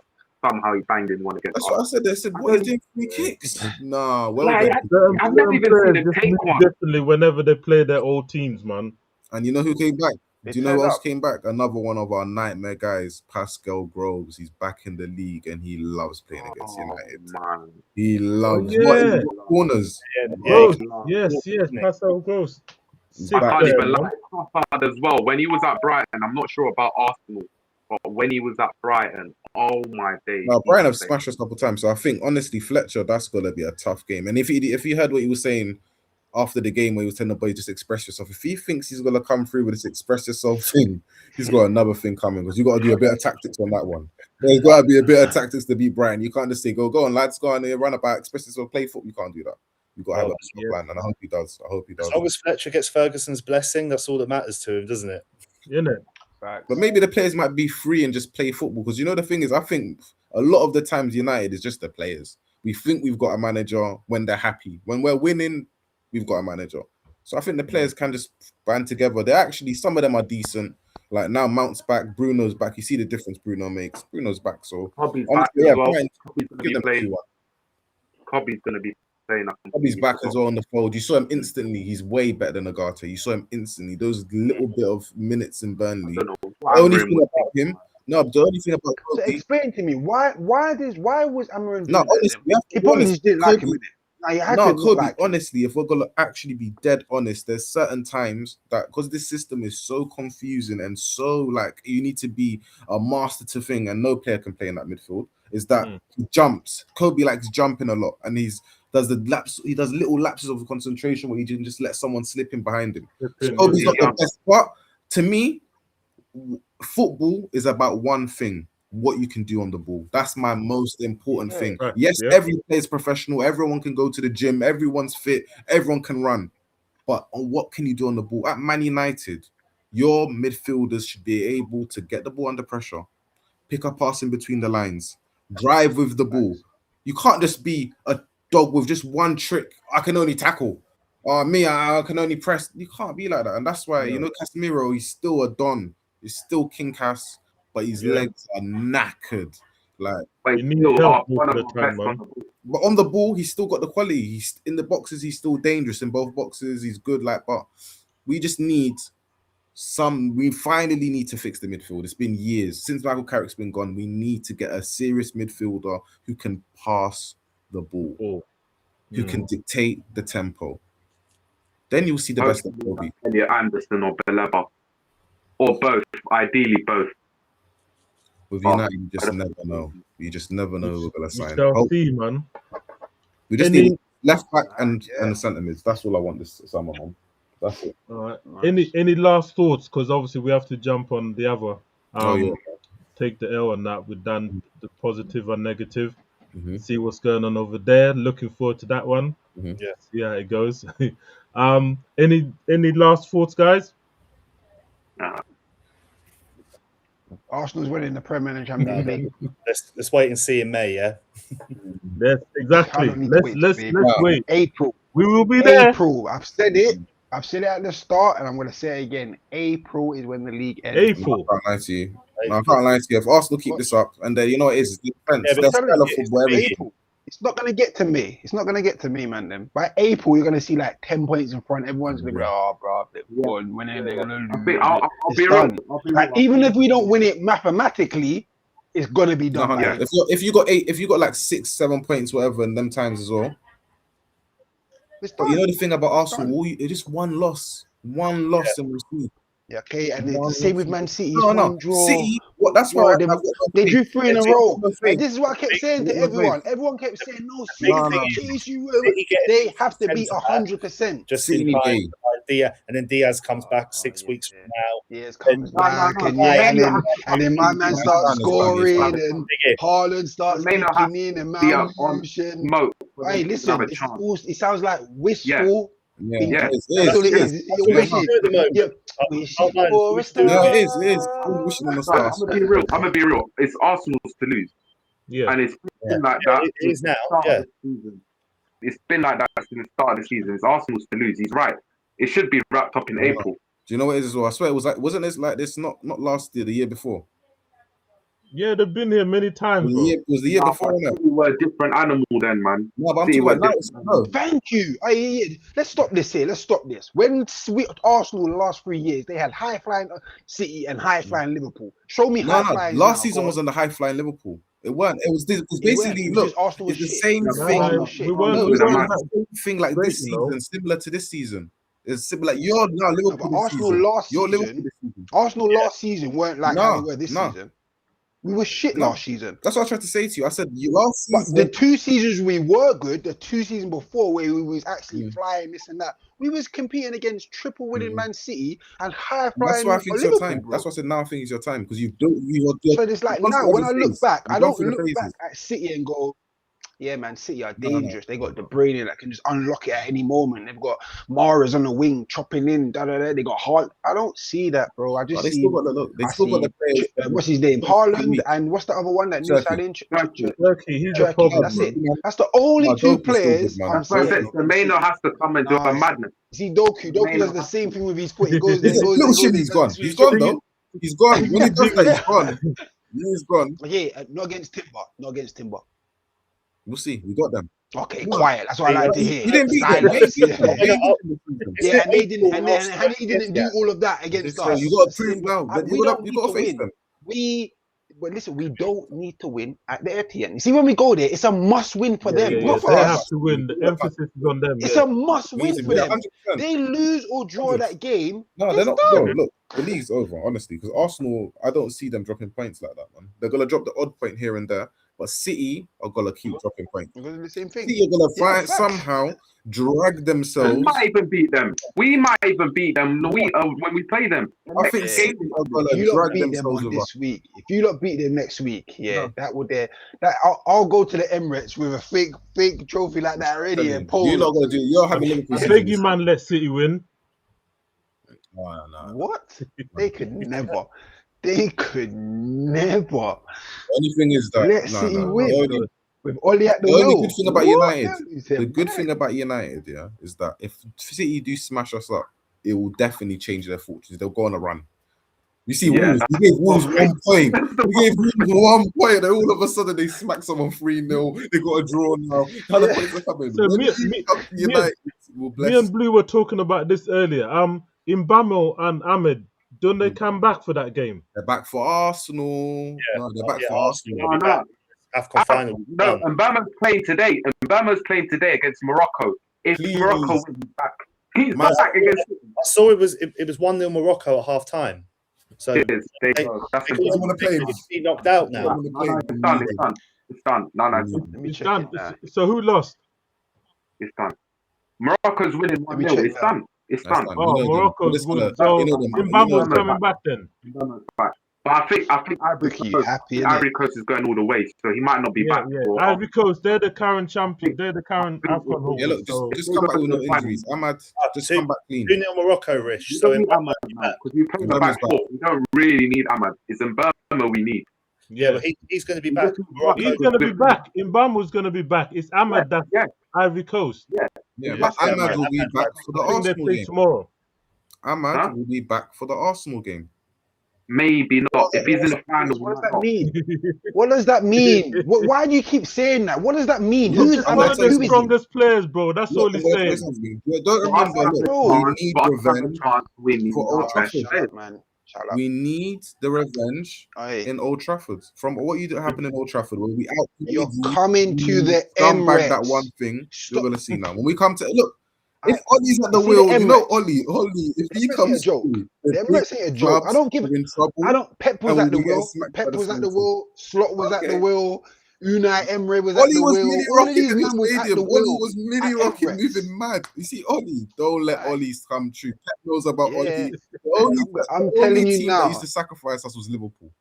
somehow he banged in one against That's what I Arsenal. said. They said, "What are you doing free kicks?" Nah, Like, Welbeck. I've never even seen him just take move one. differently whenever they play their old teams, man. And you know who came back? They Do you know who turned else up. came back? Another one of our nightmare guys, Pascal Groves. He's back in the league and he loves playing against United. Man. He loves yeah. what he got corners. Gross. Yeah. Yes, Pascal Gross. He's Sick back. I can't player, even man. lie. Trossard as well. When he was at Brighton, I'm not sure about Arsenal, but when he was at Brighton, oh my days. Now he Brian have was smashed us a couple times, so I think honestly Fletcher, that's gonna be a tough game. And if you heard what he was saying after the game where he was telling the boy just express yourself, if he thinks he's gonna come through with this express yourself thing, he's got another thing coming because you got to do a bit of tactics on that one. There's got to be a bit of tactics to beat Brian. You can't just say go on lads, go on there, run about, express yourself, play football. You can't do that. You got to have a plan, and I hope he does. I hope he does. As long as Fletcher gets Ferguson's blessing, that's all that matters to him, doesn't it? Isn't it? Facts. But maybe the players might be free and just play football because you know the thing is, I think a lot of the times United is just the players. We think we've got a manager when they're happy. When we're winning, we've got a manager. So I think the players can just band together. They're actually, some of them are decent. Like now, Mount's back, Bruno's back. You see the difference Bruno makes. Bruno's back, so Cobby's honestly, back yeah, as well. Brian, Cobby's gonna give be them playing. 2-1. Cobby's gonna be playing. Bobby's back as well on the fold. You saw him instantly. He's way better than Agate. You saw him instantly. Those little bit of minutes in Burnley. I don't know. The only thing about him, the only thing about So Kobe, explain to me why was Amorim no, doing that honestly, then? we have to He be probably honest. just didn't like him Kobe- with it. Like, you had No, to not Kobe, like him. honestly, if we're gonna actually be dead honest, there's certain times that because this system is so confusing and so like you need to be a master to thing, and no player can play in that midfield. Is that he jumps? Kobe likes jumping a lot, and he does little lapses of concentration where he can just let someone slip in behind him. So Kobe's not the best, but to me, football is about one thing: what you can do on the ball. That's my most important thing. Right, Yes, yeah. every player is professional. Everyone can go to the gym. Everyone's fit. Everyone can run. But on what can you do on the ball? At Man United, your midfielders should be able to get the ball under pressure, pick up passing between the lines, drive with the ball. You can't just be a dog with just one trick. I can only tackle. I can only press. You can't be like that. And that's why, Casemiro, he's still a Don. He's still King Cass, but his legs are knackered. Like, But You need still help one most of of the the best time, on man. the ball. but on the ball, he's still got the quality. He's in the boxes, he's still dangerous in both boxes. He's good, but we just need we finally need to fix the midfield. It's been years since Michael Carrick's been gone. We need to get a serious midfielder who can pass the ball, who can dictate the tempo. Then you'll see the best of Kobe. Elliot Anderson or Beleba. Or both. Ideally both. With United, you just never know. You just never know who we're gonna We sign. shall see, man. We just Any- need left back and the centre mids. That's all I want this summer, man. That's it. All right. Any last thoughts? Because obviously we have to jump on the other. Take the L on that. We've done the positive and negative. See what's going on over there. Looking forward to that one. Yeah. See how it goes. Any last thoughts, guys? Arsenal's winning the Premier and Champions League. Let's wait and see in May, yeah. Yes, exactly. Cannot Let's wait, wait. April. We will be there. April. I've said it. I've said it at the start, and I'm going to say it again. April is when the league ends. April. I can't lie to you. No, I can't lie to you. If Arsenal keep this up, and then you know what it is, it's defense. Yeah, but They're tell stellar you, football. Everything. April. It's not gonna get to me. It's not gonna get to me, man. Then by April, you're gonna see like 10 points in front. Everyone's gonna be like, "Oh, bro, they're gone. When they're gonna lose?" I'll It's be real. done. Like even if we don't win it mathematically, it's gonna be done. No, by yeah. April. If you got 8, if you got like 6, 7 points, whatever, in them times as well. It's But done. you know the thing about Arsenal, done. it's just one loss and receive. Yeah, okay, and it's One the same with loss. Man City. No, It's no. one draw. City. What? That's Bro, why I've got no they drew faith. 3 in a I've row. got no And faith. this is what I kept saying to I've got no faith. everyone. Everyone kept saying, "No, big City, thing is City issue. City getting They have to beat centre back 100%." just City in time. game. Diaz, and then Diaz comes back 6 yeah, weeks yeah. from now. Diaz comes No, back, and no. yeah, Mainly and then my man It's starts done, it's done, it's scoring, done. and Yeah. Haaland starts Firmino has kicking in, and be on Mount and smoke. for them hey, to listen, have a it's chance. all, it sounds like wistful Yeah, thinking. it That's all it is. That's You're what is. we wishing. do at the moment. You're Our wishing minds for a we star. do No, it. it is. I'm wishing on the Right, stars. I'm gonna be real. It's Arsenal's to lose, Yeah. and it's Yeah. been like that. It is now. Start Yeah. of the season. It's been like that since the start of the season. It's Arsenal's to lose. He's right. It should be wrapped up in Yeah. April. Do you know what it is as well? I swear it was like, wasn't this like this? Not last year, the year before. Yeah, they've been here many It times, was the bro. year before. No, City were a different animal then, man. no, but I'm City talking were about now. different. No, Thank you. Let's stop this here. Let's stop this. When Arsenal the last 3 years, they had high flying City and high flying Liverpool. Show me high no. flyers Last now. season Go was on. on the high flying Liverpool. It weren't. It was It basically was look. just Arsenal was It's the shit. same No, thing. Arsenal no, was shit. we weren't. No, We it's that the weren't man. that same thing like great, this you know. season, similar to this season. It's similar. Like you're now No, Liverpool but this Arsenal season. last You're Liverpool season, this season. Arsenal last season weren't like how they were this No. season. We were shit No. last season. That's what I tried to say to you. I said last But season. the 2 seasons we were good, the 2 seasons before where we was actually Mm. flying this and that, we was competing against triple winning Man City and high That's flying why I think it's your Liverpool, time. bro. That's why I said now I think it's your time because you've built So it's like now when I look back, I don't look back at City and go, yeah, man, City are dangerous. They got De Bruyne that can just unlock it at any moment. They've got Mahrez on the wing chopping in, They got Haaland. I don't see that, bro. I just They see. still got the look. They I still got the see. players. What's his name? Turkey. Haaland, and what's the other one that new side in? Turkey, he's the Turkey. problem, That's bro. it. That's the only 2 Doku's still good, players man. I'm That's why I saying. said Firmino has to come and do a madness. See, Doku does the same thing with his foot. He goes there, he goes there, Little he goes there. Shimmy's gone. does this He's with gone his though. He's gone. When he does that, he's gone. He's gone. Yeah, not against Timber. Not against Timber. We'll see. We got them. Okay, No. quiet. That's what I like to hear. We didn't beat them. Silence. They beat them. They beat them. Yeah, and they didn't, and he didn't do all of that against So us. you got to prove now. We don't need to face win. them. But listen, we don't need to win at the Etihad. You see, when we go there, it's a must-win for them, not for They us. have to win. The emphasis is on them. It's a must-win for them. 100%. They lose or draw that game. No, it's they're not. done. Bro, look, the league's over, honestly, because Arsenal, I don't see them dropping points like that, man. They're gonna drop the odd point here and there, but City are gonna keep dropping points. We're gonna do the same thing. City are gonna find facts. somehow drag themselves. We might even beat them. We might even beat them. When we play them. I think City are gonna If you don't drag beat them themselves on with us. this week, if you don't beat them next week, No. that would I'll go to the Emirates with a fake trophy like that already and pose. You're not gonna do. You're having Liverpool. I beg you, man, let City win. No. What? They could never. They could never. Only thing is that Let City win. The only, With Oli at the the only wheel. good thing about What? United, the good thing about United, yeah, is that if City do smash us up, it will definitely change their fortunes. They'll go on a run. You see, Yeah. Wolves, we gave Wolves 1 point. We gave Wolves 1 point, and all of a sudden they smack someone 3-0. They got a draw now. How the points are coming? So When me- we me- come to United will bless. Me and Blue were talking about this earlier. Mbamo and Ahmed, don't they come back for that game? They're back for Arsenal. Yeah. No, they're back Yeah, for Arsenal. Arsenal. AFCON final. No, Mbama's playing today. Mbama's playing today against Morocco. If Please. Morocco wins, he's back. He's Man. back against I saw it was 1-0 Morocco at half time. So There you go. That's They don't want to play. he knocked out They now. don't wanna It's play. done. It's done. No, Let me It's check done. it now. So who lost? it's done. Morocco's winning Let me 1-0. check It's that. done. It's That's done. done. Oh, You know them. Morocco's Just won. gonna- So you know them. Mbambo's them. coming back then. Mbama's back. But I think Ivory Ricky, you Coast, happy, innit? Ivory Coast is going all the way, so he might not be Yeah, back. yeah. for- Ivory Coast, they're the current champion. They're the current I think AFCON it's- holders. Yeah, look, So just come back with no injuries. Ahmad, just come back clean. 2-0 Morocco, Rich. You So don't need Mbama- Ahmad now because we play the Mbama's back back. four. We don't really need Ahmad. It's Mbama we need. yeah, yeah, but he's going to be back. Morocco. he's gonna be back. Mbambo's gonna be back. It's Ahmed that's Yeah. Ivory Coast. Yeah, Yeah, but yeah, Ahmad will be Ahmad's back back. for the I think they Arsenal play game. tomorrow. Ahmad Huh? will be back for the Arsenal game. Maybe not. If he's in the final, What does he that might mean? What does that mean? Why do you keep saying that? What does that mean? Look, Who is Just I'm one gonna of Ahmad? tell the you Who is he? something. strongest players, bro. That's Look, all I'm he's gonna tell you saying. something. You don't For us remember. to have Look, a Bro. we chance, need for us to have a revenge chance to win, we for need Old our best Trafford. Shut players. up, man. Shut up. We need the revenge Aye. in Old Trafford from what you happened in Old Trafford when we You're outplayed you. coming to You the scumbag that one Emirates. thing. You're Stop. gonna see now. When we come to look, if Aye. Ollie's at You the see the wheel, you know Emirates? Ollie. If The he Emirates ain't a comes joke. through, the The big Emirates ain't a joke. I clubs don't give. are in I trouble, don't. Pep was and we'll at the be getting wheel. smacked by Pep the was at the small team. wheel. Slot was at the Okay. wheel. Unai Emery was at Ollie the was wheel. mini All of rocking these in the men was at stadium. the Ollie wheel was mini at rocking, Emirates. moving mad. You see, Ollie, don't let Aye. Ollie come true. Pep knows about Yeah. Ollie. The I'm only telling you team that used now. to sacrifice us was Liverpool.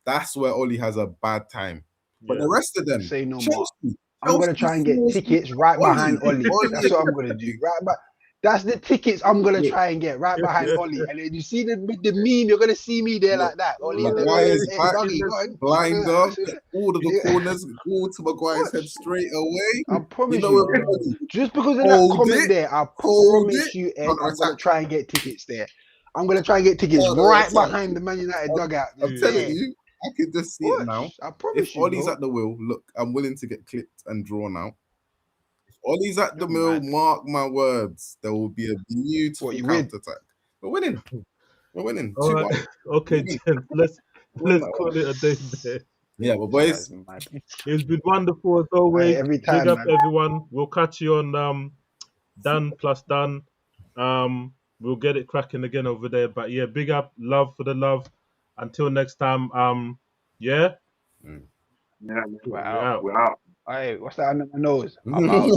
That's where Ollie has a bad time. But Yeah. the rest of them, Say no more. Chelsea. I'm gonna try and get Chelsea tickets right behind Ollie. Ollie. That's what I'm gonna do. Right, but that's the tickets I'm gonna Look, try and get right behind Ollie. And then you see the meme, you're gonna see me there look, like that. Ollie, Maguire's hey, back, doggy, go on. blinder, get all of the Yeah. corners, go to Maguire's head straight away. I You promise know, you, with Ollie, just because of that hold comment it, there, I hold promise it, you, Ed, counter I'm gonna attack, try and get tickets there. I'm gonna try and get tickets counter right attack. behind the Man United dugout. I'm Just telling there. you, I can just see it now. Watch. I If promise you, Ollie's bro. at the wheel, look, I'm willing to get clipped and drawn out. If Ollie's at the You're mill, mad. mark my words, there will be a What, beautiful you win? counter attack. We're winning. We're winning. All 2-1. right. Okay, We're gents. Let's winning that call one. it a day there. Yeah, but That's boys, mad. It's been wonderful as Aye, always. every Big time, up man. everyone. We'll catch you on done plus done. We'll get it cracking again over there. But yeah, big up, love for the love. Until next time. Yeah, Yeah, We're we're out. out. we're out. Hey, what's that under my nose? I'm out.